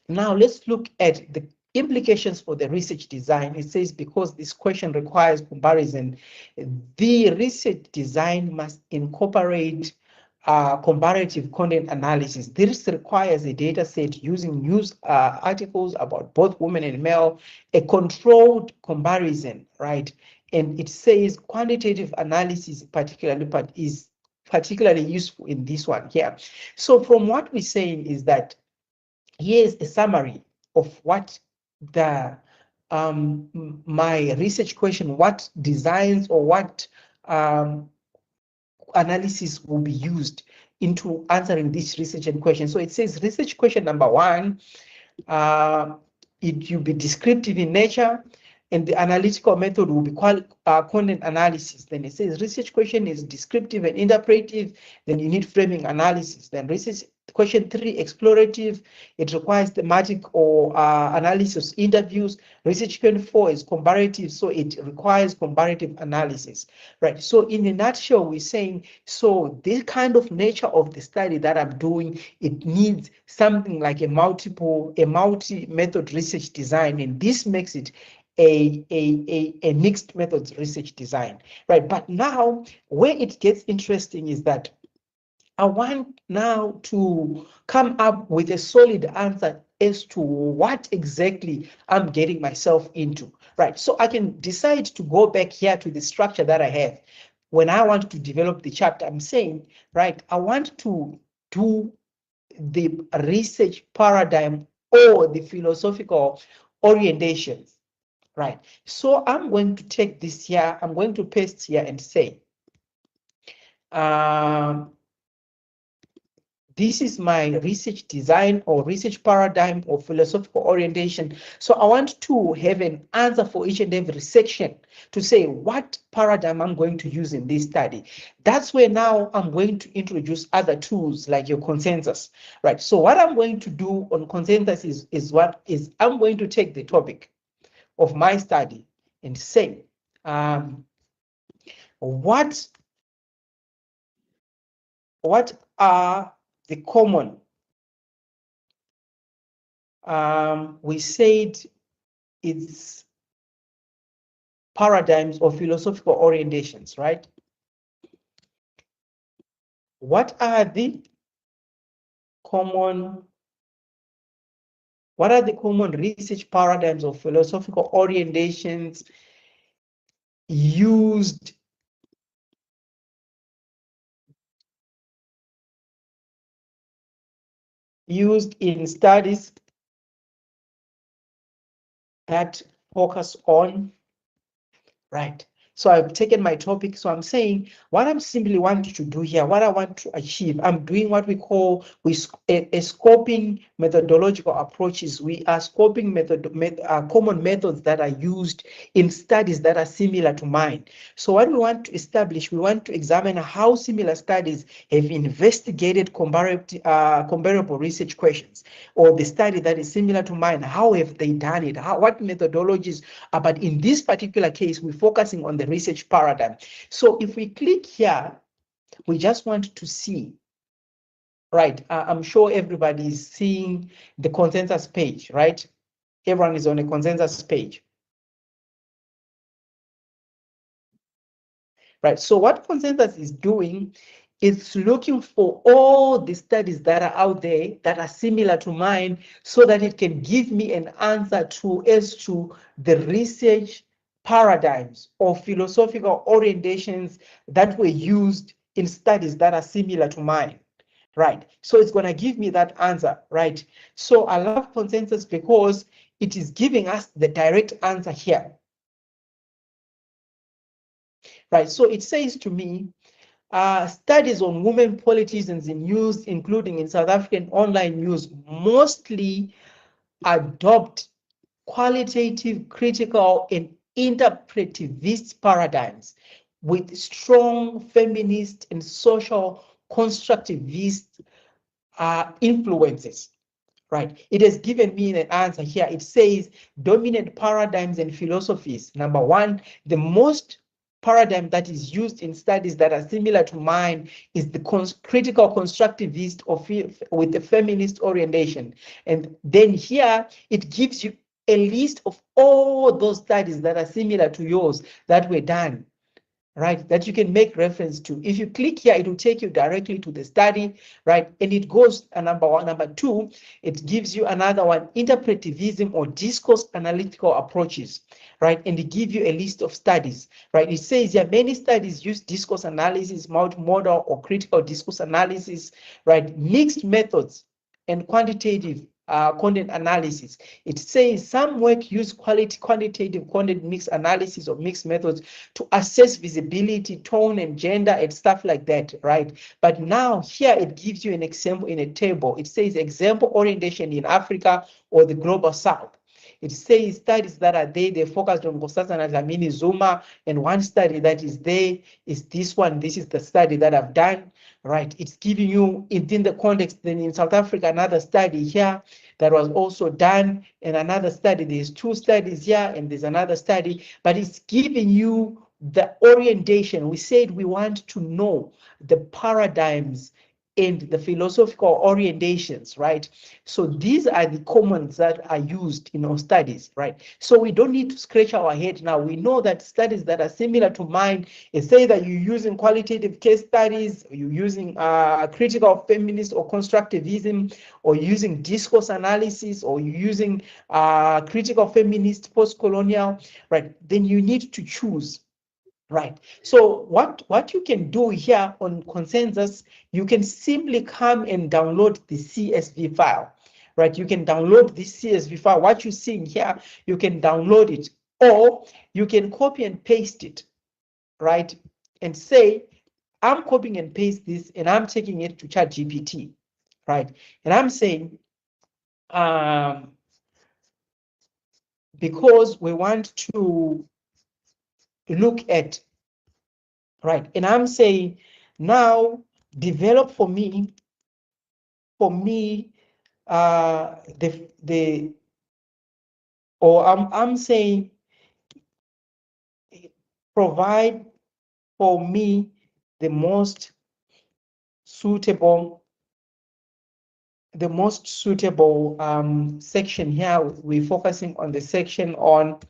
Now let's look at the implications for the research design. It says, because this question requires comparison, the research design must incorporate comparative content analysis. This requires a data set using news articles about both women and male, a controlled comparison, right? And it says quantitative analysis is particularly useful in this one here. So from what we're saying is that here's a summary of what the my research question, what designs or what analysis will be used into answering this research and question. So it says research question number 1, it will be descriptive in nature, and the analytical method will be called content analysis. Then it says research question is descriptive and interpretive, then you need framing analysis. Then research question 3, explorative, it requires thematic or analysis interviews. Research question 4 is comparative, so it requires comparative analysis, right? So in a nutshell, we're saying, so this kind of nature of the study that I'm doing, it needs something like a multi-method research design, and this makes it a mixed methods research design, right? But now where it gets interesting is that I want now to come up with a solid answer as to what exactly I'm getting myself into, right? So I can decide to go back here to the structure that I have. When I want to develop the chapter, I'm saying, right, I want to do the research paradigm or the philosophical orientations, right? So I'm going to take this here, I'm going to paste here and say, this is my research design or research paradigm or philosophical orientation. So I want to have an answer for each and every section to say what paradigm I'm going to use in this study. That's where now I'm going to introduce other tools like your consensus, right? So what I'm going to do on consensus is I'm going to take the topic of my study and say, what are the common, we said it's paradigms or philosophical orientations, right? What are the common research paradigms or philosophical orientations used in studies that focus on, right? So I've taken my topic. So I'm saying what I'm simply wanting to do here, what I want to achieve, I'm doing what we call a scoping methodological approaches. We are scoping common methods that are used in studies that are similar to mine. So what we want to establish, we want to examine how similar studies have investigated comparable research questions, or the study that is similar to mine, how have they done it? What methodologies? But in this particular case, we're focusing on the research paradigm. So if we click here, we just want to see, right? I'm sure everybody is seeing the consensus page, right? Everyone is on a consensus page. Right, so what consensus is doing, it's looking for all the studies that are out there that are similar to mine so that it can give me an answer as to the research paradigms or philosophical orientations that were used in studies that are similar to mine. Right, so it's going to give me that answer, right? So I love consensus because it is giving us the direct answer here. Right, so it says to me, studies on women politicians in news, including in South African online news, mostly adopt qualitative, critical, and interpretivist paradigms with strong feminist and social constructivist influences. Right, it has given me an answer here. It says dominant paradigms and philosophies. Number one, the most paradigm that is used in studies that are similar to mine is the critical constructivist with the feminist orientation. And then here it gives you a list of all those studies that are similar to yours that were done, right, that you can make reference to. If you click here, it will take you directly to the study, right? And it goes number one. Number two, it gives you another one, interpretivism or discourse analytical approaches, right? And it gives you a list of studies, right? It says yeah, many studies use discourse analysis, multimodal or critical discourse analysis, right? Mixed methods and quantitative content analysis. It says some work use quantitative content mix analysis or mixed methods to assess visibility, tone, and gender and stuff like that, right? But now here it gives you an example in a table. It says example orientation in Africa or the global south. It says studies that are there, they focused on Nkosazana Dlamini Zuma, and one study that is there is this one. This is the study that I've done, right? It's giving you within the context. Then in South Africa, another study here that was also done, and another study. There's two studies here, and there's another study, but it's giving you the orientation. We said we want to know the paradigms and the philosophical orientations, right? So these are the commons that are used in our studies, right? So we don't need to scratch our head now. We know that studies that are similar to mine, it say that you're using qualitative case studies, you're using critical feminist or constructivism, or using discourse analysis, or you're using critical feminist post-colonial, right? Then you need to choose. Right. So what you can do here on consensus, you can simply come and download the CSV file, right? You can download this CSV file. What you're seeing here, you can download it, or you can copy and paste it, right? And say, I'm copying and paste this, and I'm taking it to ChatGPT, right? And I'm saying, because we want to look at, right, and I'm saying now develop for me the or I'm saying provide for me the most suitable section here. We're focusing on the section on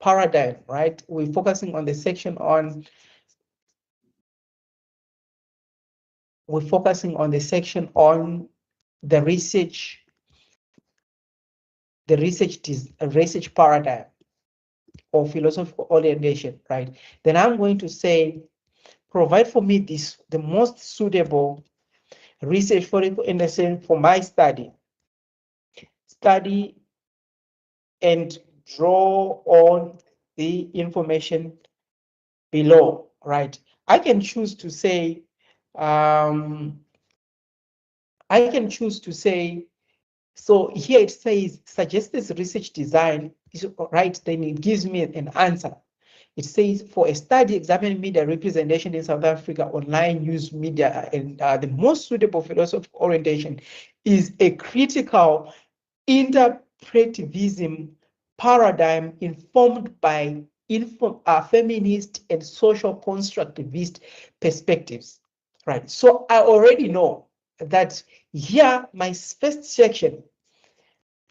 paradigm, right? We're focusing on the section on the research paradigm or philosophical orientation, right? Then I'm going to say, provide for me the most suitable research for understanding for my study and draw on the information below, right? I can choose to say, so here it says, suggest this research design, right? Then it gives me an answer. It says, for a study examining media representation in South Africa, online news media, and the most suitable philosophical orientation is a critical interpretivism paradigm informed by feminist and social constructivist perspectives, right? So I already know that here, my first section,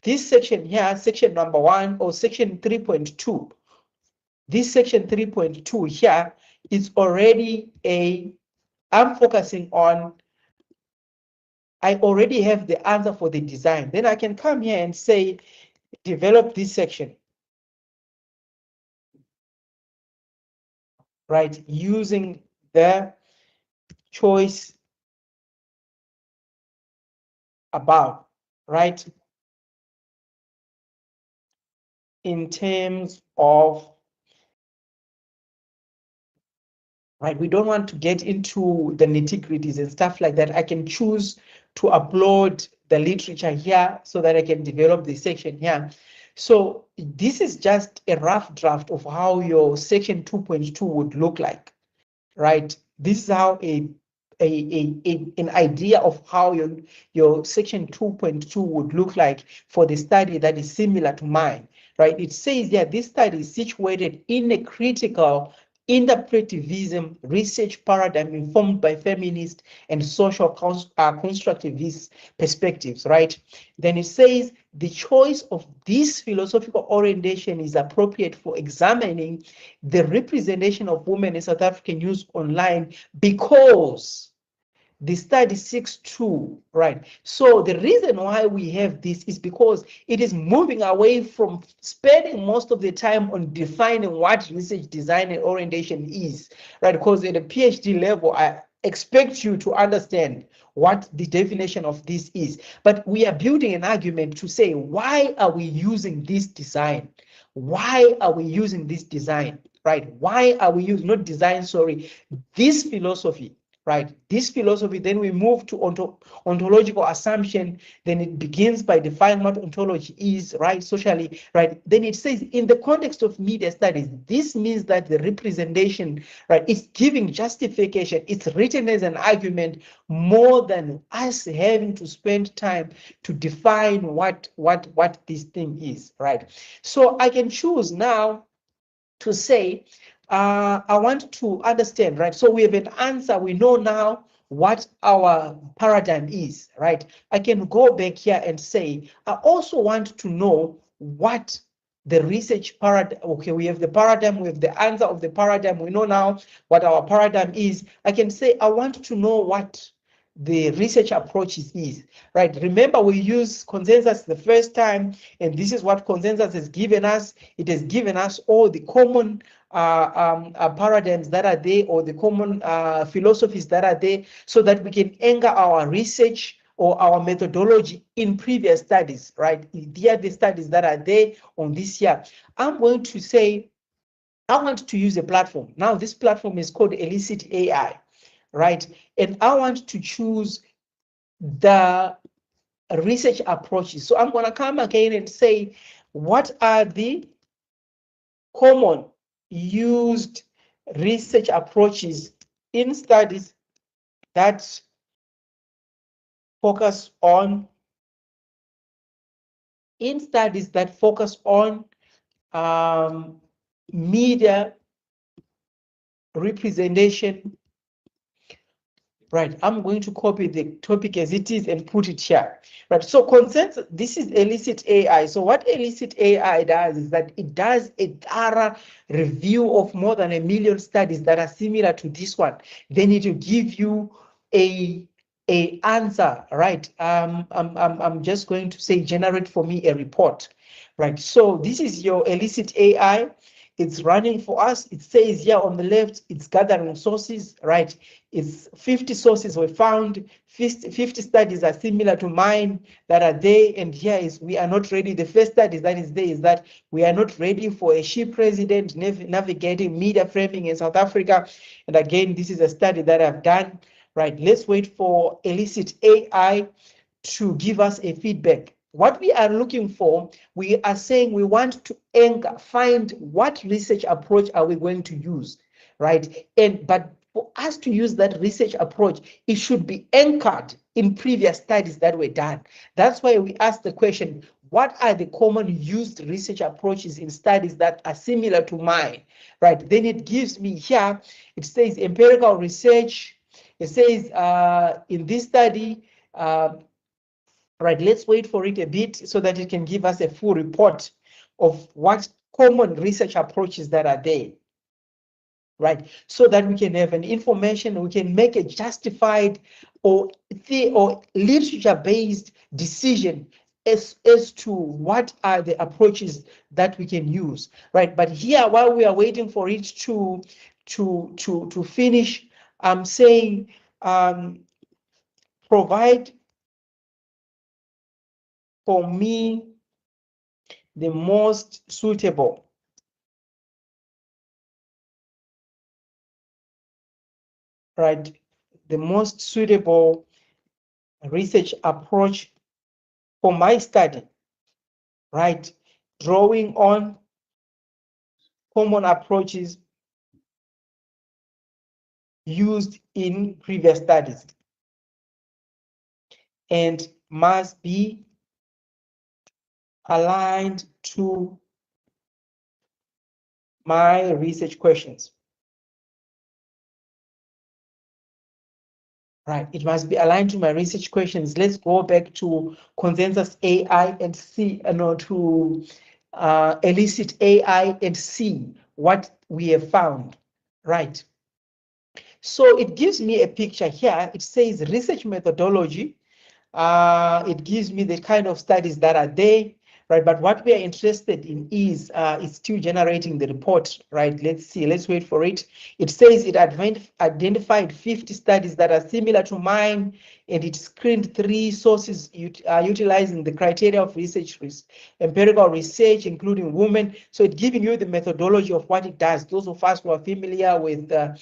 this section here, section number 1 or section 3.2, this section 3.2 here is already I'm focusing on, I already have the answer for the design. Then I can come here and say, develop this section, right? Using the choice above, right? In terms of, right, we don't want to get into the nitty-gritties and stuff like that. I can choose to upload the literature here so that I can develop the section here. So this is just a rough draft of how your section 2.2 would look like, right? This is how an idea of how your section 2.2 would look like for the study that is similar to mine, right? It says that this study is situated in a critical interpretivism research paradigm informed by feminist and social constructivist perspectives, right? Then it says the choice of this philosophical orientation is appropriate for examining the representation of women in South African news online because the study seeks to, right? So the reason why we have this is because it is moving away from spending most of the time on defining what research design and orientation is, right? Because at a PhD level, I expect you to understand what the definition of this is. But we are building an argument to say, why are we using this design? Why are we using this design, right? Why are we using, not design, sorry, this philosophy? Right, this philosophy, then we move to ontological assumption, then it begins by defining what ontology is, right, socially, right? Then it says, in the context of media studies, this means that the representation, right, is giving justification, it's written as an argument more than us having to spend time to define what this thing is, right? So I can choose now to say, I want to understand, right? So we have an answer. We know now what our paradigm is, right? I can go back here and say, I also want to know what the research paradigm, okay, we have the paradigm, we have the answer of the paradigm. We know now what our paradigm is. I can say, I want to know what the research approaches is, right? Remember, we used consensus the first time, and this is what consensus has given us. It has given us all the common paradigms that are there, or the common philosophies that are there, so that we can anchor our research or our methodology in previous studies, right? They are the studies that are there on this year. I'm going to say, I want to use a platform. Now, this platform is called Elicit AI, right? And I want to choose the research approaches. So I'm going to come again and say, what are the common used research approaches in studies that focus on media representation. Right, I'm going to copy the topic as it is and put it here. Right, so consensus, this is Elicit AI. So what Elicit AI does is that it does a thorough review of more than 1 million studies that are similar to this one. Then it will give you a answer, right? I'm just going to say, generate for me a report. Right, so this is your Elicit AI. It's running for us. It says here on the left, it's gathering sources, right? It's 50 sources were found, 50 studies are similar to mine that are there, and here is, we are not ready. The first study that is there is that we are not ready for a she president navigating media framing in South Africa. And again, this is a study that I've done, right? Let's wait for Elicit AI to give us a feedback. What we are looking for, we are saying we want to anchor, find what research approach are we going to use, right? But for us to use that research approach, it should be anchored in previous studies that were done. That's why we ask the question, what are the common used research approaches in studies that are similar to mine, right? Then it gives me here, it says empirical research. It says in this study, right, let's wait for it a bit so that it can give us a full report of what common research approaches that are there, right? So that we can have an information, we can make a justified or literature-based decision as to what are the approaches that we can use, right? But here, while we are waiting for it to finish, I'm saying provide for me the most suitable, right? The most suitable research approach for my study, right? Drawing on common approaches used in previous studies and must be aligned to my research questions. Right, it must be aligned to my research questions. Let's go back to consensus AI and see, to elicit AI and see what we have found, right? So it gives me a picture here. It says research methodology. It gives me the kind of studies that are there, right? But what we are interested in is it's still generating the report, right? Let's see, let's wait for it. It says it identified 50 studies that are similar to mine, and it screened 3 sources utilizing the criteria of research, empirical research, including women. So it's giving you the methodology of what it does. Those of us who are familiar with a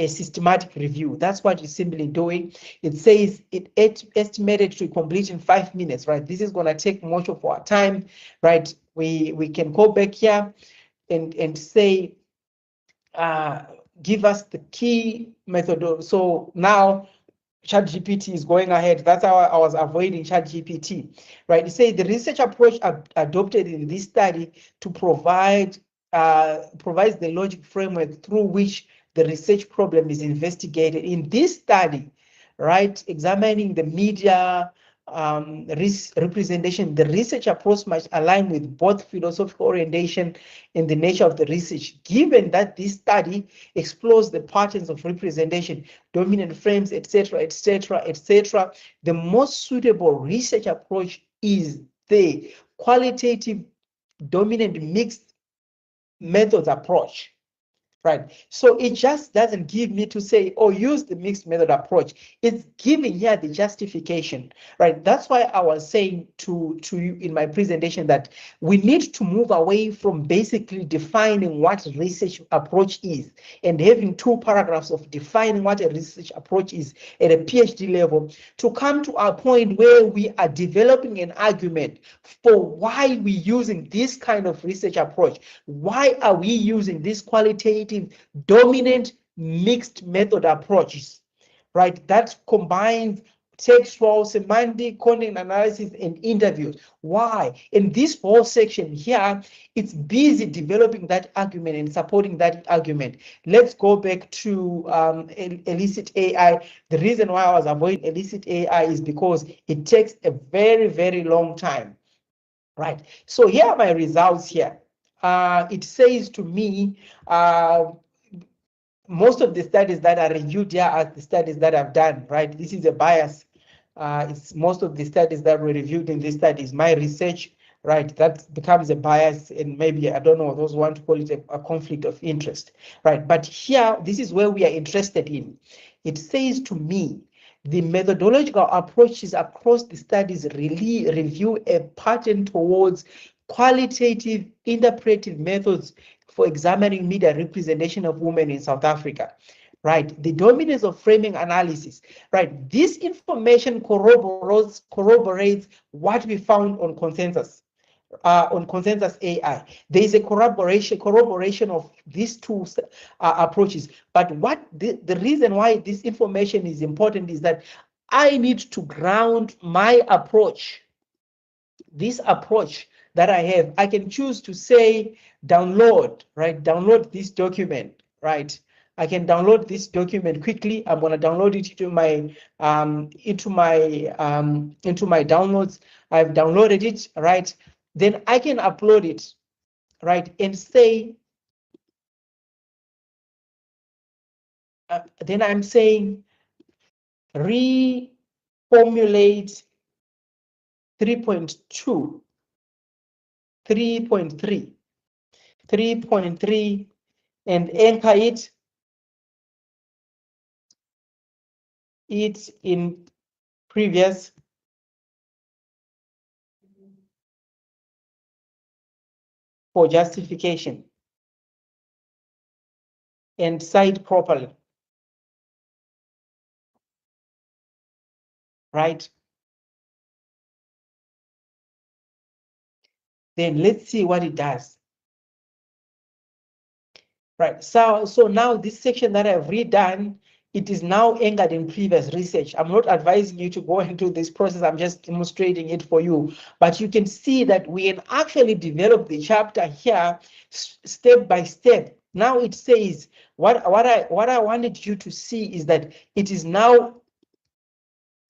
systematic review, that's what it's simply doing. It says it estimated to complete in 5 minutes, right? This is going to take much of our time, right? We can go back here and say, give us the key method. So now ChatGPT is going ahead. That's how I was avoiding ChatGPT, right? It says the research approach adopted in this study to provides the logic framework through which the research problem is investigated. In this study, right, examining the media representation, the research approach must align with both philosophical orientation and the nature of the research, given that this study explores the patterns of representation, dominant frames, etc., etc., etc. The most suitable research approach is the qualitative dominant mixed methods approach. Right. So it just doesn't give me to say, oh, use the mixed method approach. It's giving here the justification, right? That's why I was saying to you in my presentation that we need to move away from basically defining what research approach is and having 2 paragraphs of defining what a research approach is at a PhD level to come to a point where we are developing an argument for why we're using this kind of research approach. Why are we using this qualitative dominant mixed method approaches, right? That combines textual, semantic, content analysis, and interviews. Why? In this whole section here, it's busy developing that argument and supporting that argument. Let's go back to elicit AI. The reason why I was avoiding elicit AI is because it takes a very, very long time, right? So here are my results here. It says to me, most of the studies that are reviewed here are the studies that I've done, right? This is a bias. It's most of the studies that were reviewed in this study is my research, right? That becomes a bias, and maybe, I don't know, those want to call it a conflict of interest, right? But here, this is where we are interested in. It says to me, the methodological approaches across the studies really review a pattern towards qualitative interpretive methods for examining media representation of women in South Africa, right? The dominance of framing analysis, right? This information corroborates what we found on consensus AI. There is a corroboration of these 2 approaches. But what the reason why this information is important is that I need to ground my approach this approach that I have, I can choose to say download, right? Download this document, right? I can download this document quickly. I'm going to download it into my downloads. I've downloaded it, right? Then I can upload it, right? And say, then I'm saying reformulate 3.2, 3.3, 3.3, and anchor it in previous for justification and cite properly, right? Then let's see what it does. Right, so now this section that I've redone, it is now anchored in previous research. I'm not advising you to go into this process, I'm just demonstrating it for you. But you can see that we can actually develop the chapter here step by step. Now it says, what I wanted you to see is that it is now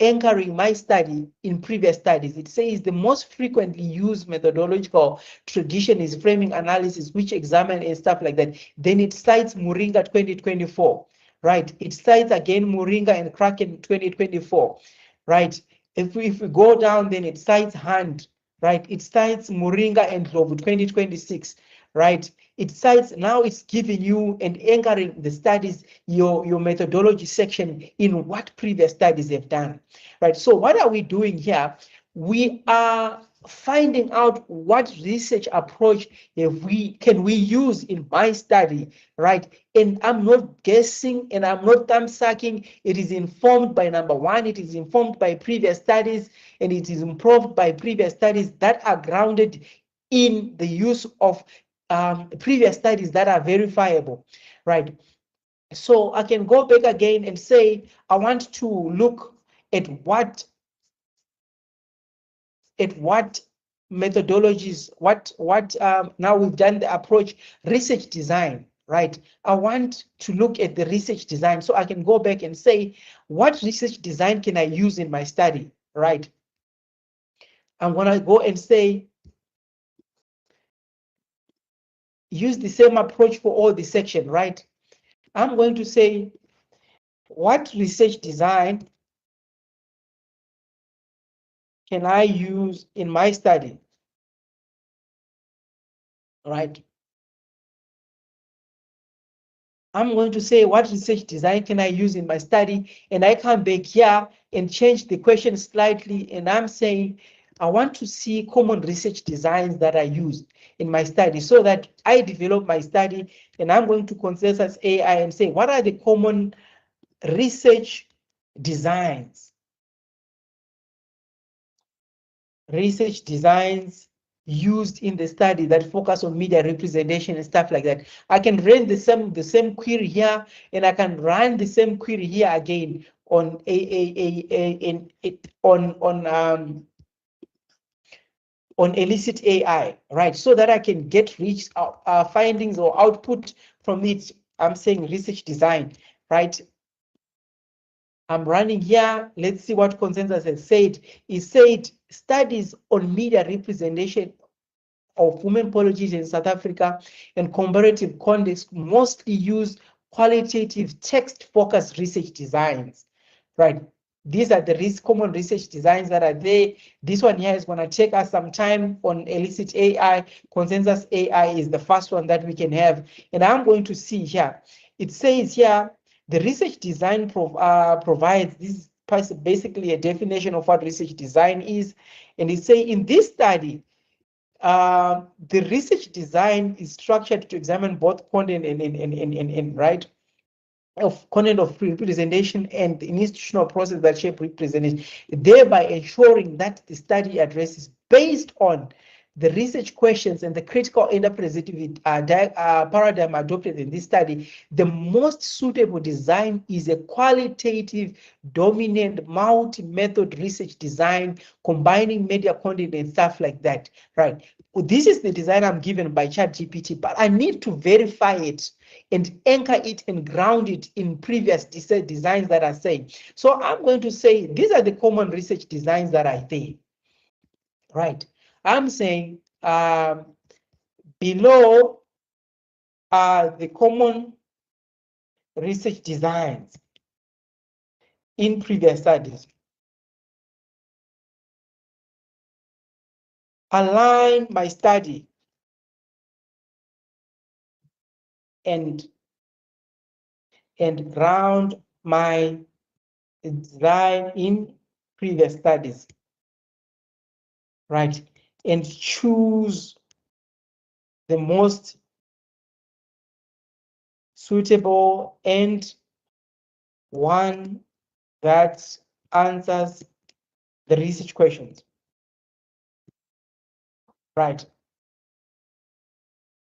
anchoring my study in previous studies. It says the most frequently used methodological tradition is framing analysis, which examine and stuff like that. Then it cites Moringa 2024, right? It cites again Moringa and Kraken 2024, right? If we go down, then it cites Hand, right? It cites Moringa and Globo 2026, right? It cites, now it's giving you and anchoring the studies, your methodology section in what previous studies have done, right? So what are we doing here? We are finding out what research approach can we use in my study, right? And I'm not guessing and I'm not thumb sucking. It is informed by, number one, it is informed by previous studies, and it is improved by previous studies that are grounded in the use of previous studies that are verifiable, right? So I can go back again and say, I want to look at what methodologies, now we've done the approach research design, right? I want to look at the research design. So I can go back and say, what research design can I use in my study, right? I'm gonna go and say, use the same approach for all the section, right? I'm going to say, what research design can I use in my study, right? I'm going to say, what research design can I use in my study? And I come back here and change the question slightly. And I'm saying, I want to see common research designs that I use in my study so that I develop my study. And I'm going to consensus AI and say, what are the common research designs? Research designs used in the study that focus on media representation and stuff like that. I can run the same query here, and I can run the same query here again on on elicit AI, right? So that I can get rich findings or output from it. I'm saying research design, right? I'm running here. Let's see what consensus has said. It said studies on media representation of women politicians in South Africa and comparative context mostly use qualitative text-focused research designs, right? These are the common research designs that are there. This one here is going to take us some time on elicit AI. Consensus AI is the first one that we can have. And I'm going to see here. It says here, the research design provides, this is basically a definition of what research design is. And it says in this study, the research design is structured to examine both content and right of content of representation and the institutional process that shape representation, thereby ensuring that the study addresses based on the research questions and the critical interpretive paradigm adopted in this study, the most suitable design is a qualitative, dominant, multi-method research design, combining media content and stuff like that, right? This is the design I'm given by ChatGPT, but I need to verify it and anchor it and ground it in previous designs that are saying. So I'm going to say these are the common research designs that are there, right? I'm saying below are the common research designs in previous studies. Align my study and ground my design in previous studies, right? And choose the most suitable and one that answers the research questions, right?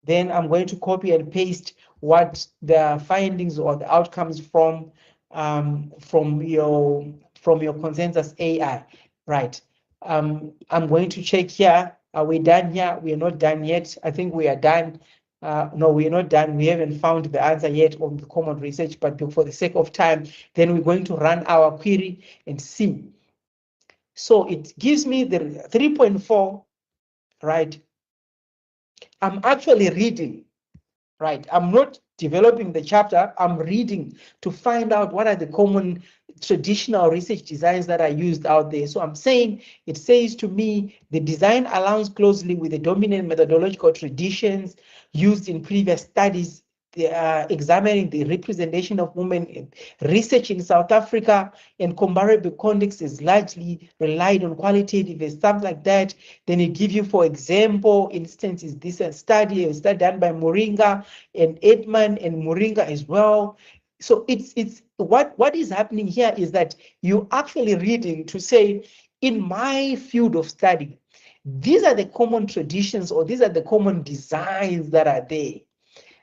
Then I'm going to copy and paste what the findings or the outcomes from your consensus AI, right? I'm going to check here. Are we done here? We are not done yet. I think we are done. No, we are not done. We haven't found the answer yet on the common research, but for the sake of time, then we're going to run our query and see. So it gives me the 3.4, right? I'm actually reading, right? I'm not developing the chapter, I'm reading to find out what are the common traditional research designs that are used out there. So I'm saying, it says to me, the design aligns closely with the dominant methodological traditions used in previous studies. Examining the representation of women in research in South Africa and comparable context is largely relied on qualitative and stuff like that. Then it give you, for example, instance, is this a study done by Moringa and Edman and Moringa as well. So it's what is happening here is that you actually reading to say, in my field of study, these are the common traditions or these are the common designs that are there.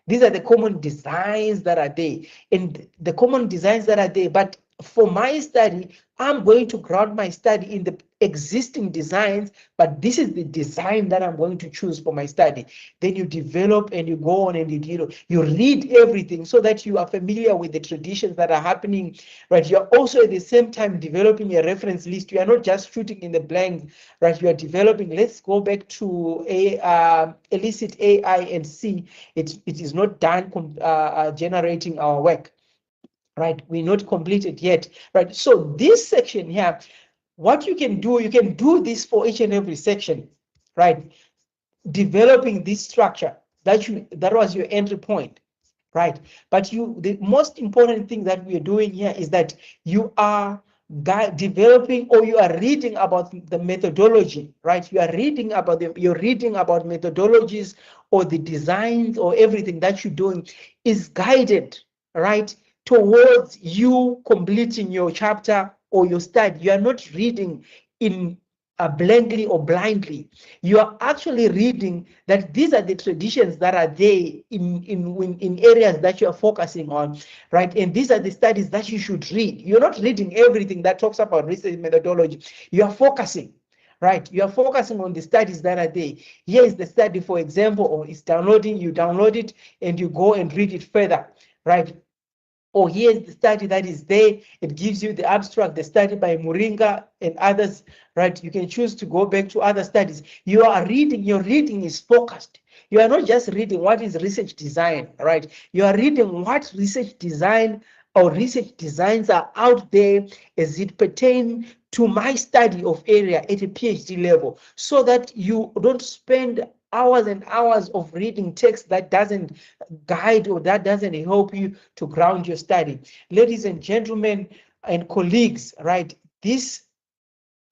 These are the common designs that are there, and the common designs that are there. But for my study, I'm going to ground my study in the existing designs, but this is the design that I'm going to choose for my study. Then you develop and you go on and you read everything so that you are familiar with the traditions that are happening, right? You're also at the same time developing a reference list. You are not just shooting in the blank, right? You are developing. Let's go back to elicit AI and see it is not done generating our work, right? We're not completed yet, right? So this section here, what you can do this for each and every section, right? Developing this structure that was your entry point, right? But the most important thing that we are doing here is that you are developing or you are reading about the methodology, right? You're reading about methodologies or the designs or everything that you're doing is guided, right, towards you completing your chapter or your study. You are not reading in blankly or blindly. You are actually reading that these are the traditions that are there in areas that you are focusing on, right? And these are the studies that you should read. You're not reading everything that talks about research methodology. You are focusing, right? You are focusing on the studies that are there. Here is the study, for example, or it's downloading. You download it and you go and read it further, right? Or here's the study that is there. It gives you the abstract, the study by Moringa and others, right? You can choose to go back to other studies. You are reading, your reading is focused. You are not just reading what is research design, right? You are reading what research design or research designs are out there as it pertains to my study of area at a PhD level, so that you don't spend hours and hours of reading text that doesn't guide or that doesn't help you to ground your study. Ladies and gentlemen and colleagues, right, this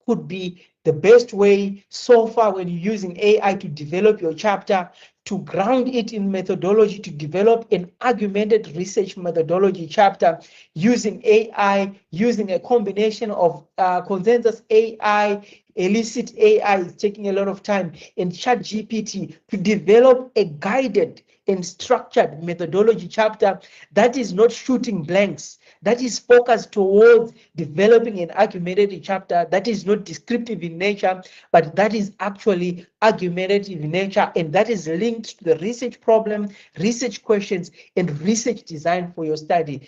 could be the best way so far when you're using AI to develop your chapter, to ground it in methodology, to develop an argumented research methodology chapter using AI, using a combination of consensus AI, illicit AI is taking a lot of time, and ChatGPT to develop a guided and structured methodology chapter that is not shooting blanks, that is focused towards developing an argumentative chapter that is not descriptive in nature, but that is actually argumentative in nature, and that is linked to the research problem, research questions, and research design for your study.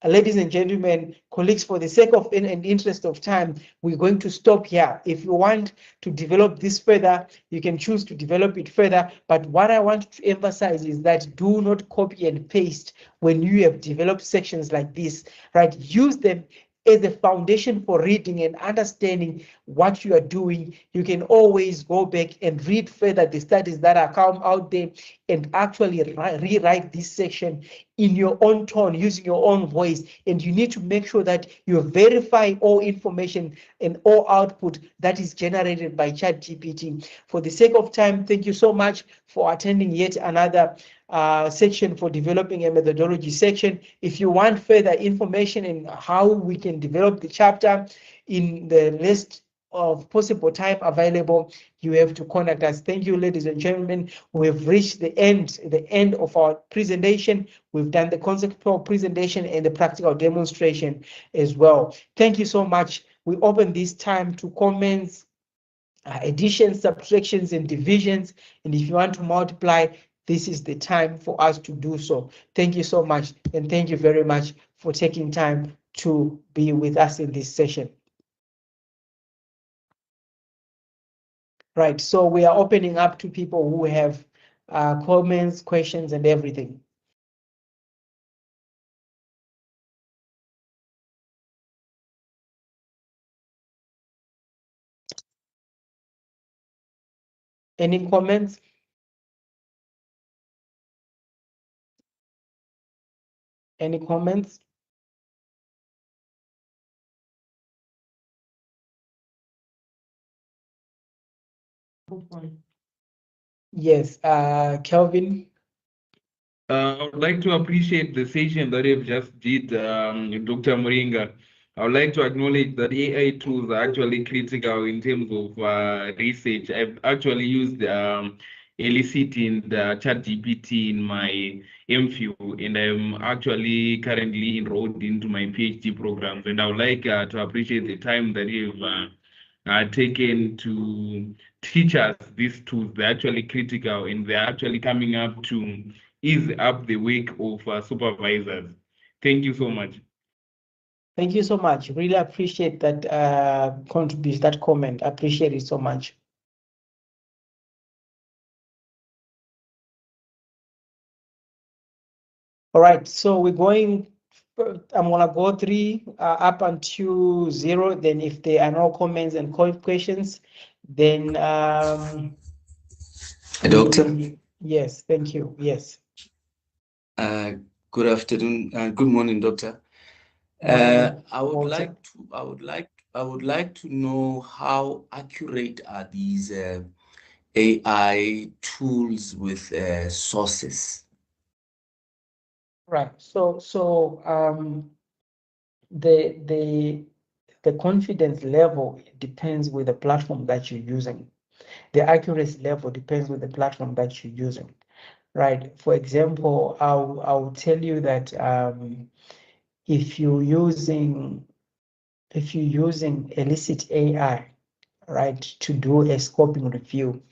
Ladies and gentlemen, colleagues, for the sake of and interest of time, we're going to stop here. If you want to develop this further, you can choose to develop it further. But what I want to emphasize is that do not copy and paste when you have developed sections like this, right? Use them as a foundation for reading and understanding what you are doing. You can always go back and read further the studies that are come out there and actually rewrite this section in your own tone, using your own voice. And you need to make sure that you verify all information and all output that is generated by ChatGPT. For the sake of time, thank you so much for attending yet another section for developing a methodology section. If you want further information in how we can develop the chapter in the list of possible time available, you have to contact us. Thank you, ladies and gentlemen. We've reached the end of our presentation. We've done the conceptual presentation and the practical demonstration as well. Thank you so much. We open this time to comments, additions, subtractions, and divisions. And if you want to multiply, this is the time for us to do so. Thank you so much. And thank you very much for taking time to be with us in this session. Right, so we are opening up to people who have comments, questions, and everything. Any comments? Any comments? Yes, Kelvin.
I would like to appreciate the session that you've just did, Dr. Moringa. I would like to acknowledge that AI tools are actually critical in terms of research. I've actually used Elicit and ChatGPT in my MPhil, and I'm actually currently enrolled into my PhD programs. And I would like to appreciate the time that you've taken to teach us these tools. They're actually critical, and they're actually coming up to ease up the work of supervisors. Thank you so much.
Thank you so much. Really appreciate that contribution, that comment. Appreciate it so much. All right, so we're going, I'm gonna go 3 up until 0. Then if there are no comments and questions, then
Doctor?
Yes, thank you. Yes.
Good afternoon. Good morning, Doctor. I would like to know how accurate are these AI tools with sources.
Right. So the confidence level depends with the platform that you're using. The accuracy level depends with the platform that you're using. Right. For example, I'll tell you that if you're using illicit AI, right, to do a scoping review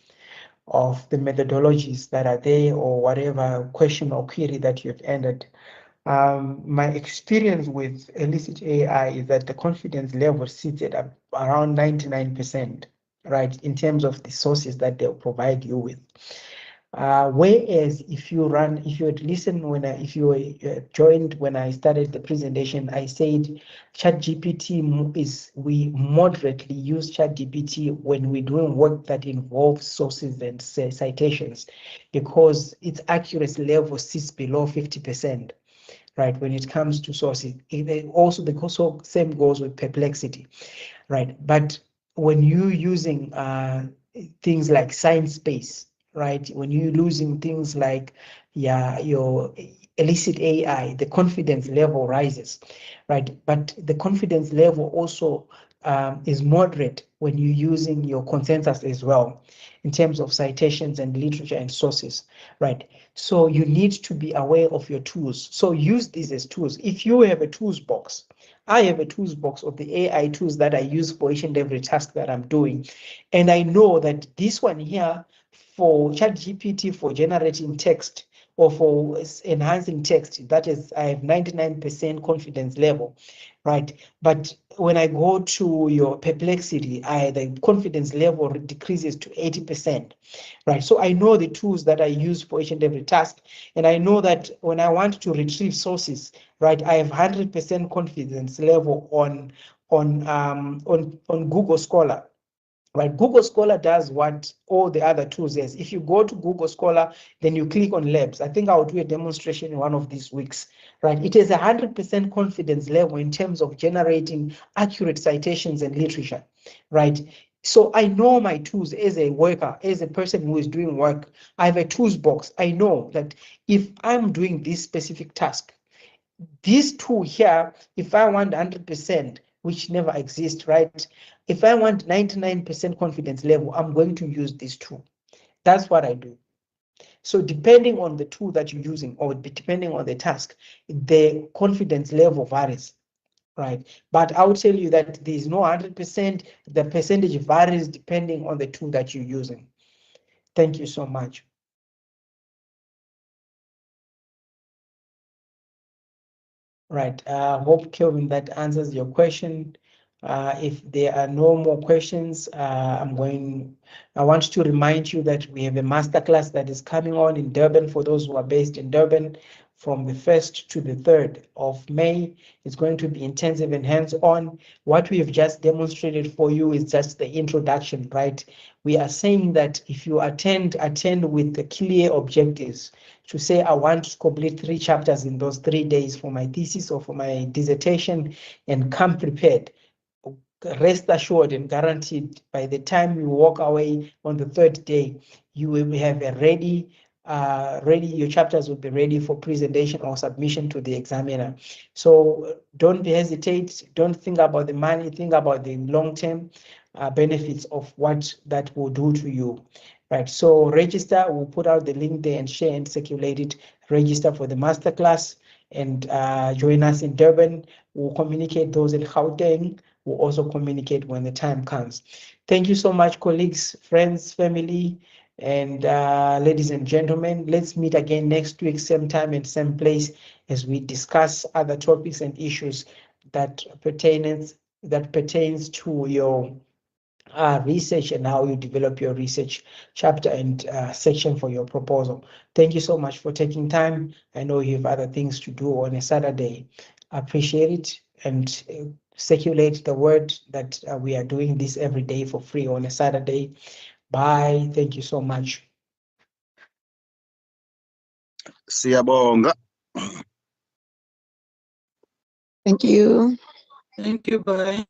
of the methodologies that are there or whatever question or query that you've entered, my experience with illicit AI is that the confidence level sits at around 99%, right, in terms of the sources that they'll provide you with. Whereas if you had listened if you joined when I started the presentation, I said ChatGPT we moderately use ChatGPT when we're doing work that involves sources and citations, because its accuracy level sits below 50%. Right, when it comes to sources. Also, the same goes with Perplexity, right? But when you're using things like science space, right? When you're using things like your illicit AI, the confidence level rises, right? But the confidence level also is moderate when you're using your consensus as well, in terms of citations and literature and sources, right? So you need to be aware of your tools. So use these as tools. If you have a tools box, I have a tools box of the AI tools that I use for each and every task that I'm doing. And I know that this one here for ChatGPT for generating text or for enhancing text, that is, I have 99% confidence level, right? But when I go to your Perplexity, the confidence level decreases to 80%, right? So I know the tools that I use for each and every task. And I know that when I want to retrieve sources, right, I have 100% confidence level on Google Scholar. Right, Google Scholar does what all the other tools is. If you go to Google Scholar, then you click on labs. I think I'll do a demonstration in one of these weeks, right? It is 100% confidence level in terms of generating accurate citations and literature, right? So I know my tools as a worker, as a person who is doing work. I have a tools box. I know that if I'm doing this specific task, this tool here, if I want 100%, which never exists, right? If I want 99% confidence level, I'm going to use this tool. That's what I do. So depending on the tool that you're using or depending on the task, the confidence level varies, right? But I'll tell you that there's no 100%. The percentage varies depending on the tool that you're using. Thank you so much. Right. Hope, Kelvin, that answers your question. If there are no more questions, I want to remind you that we have a masterclass that is coming on in Durban for those who are based in Durban from the 1st to the 3rd of May. It's going to be intensive and hands-on. What we have just demonstrated for you is just the introduction, right? We are saying that if you attend with the clear objectives, to say I want to complete 3 chapters in those 3 days for my thesis or for my dissertation and come prepared. Rest assured and guaranteed by the time you walk away on the 3rd day, you will have a your chapters will be ready for presentation or submission to the examiner. So don't hesitate, don't think about the money, think about the long-term benefits of what that will do to you. Right, so register, we'll put out the link there and share and circulate it. Register for the masterclass and join us in Durban. We'll communicate those in Gauteng. We'll also communicate when the time comes. Thank you so much, colleagues, friends, family, and ladies and gentlemen. Let's meet again next week, same time and same place, as we discuss other topics and issues that pertains to your research and how you develop your research chapter and section for your proposal. Thank you so much for taking time. I know you have other things to do on a Saturday. I appreciate it, and circulate the word that we are doing this every day for free on a Saturday. Bye. Thank you so much.
Siyabonga.
Thank you.
Thank you. Bye.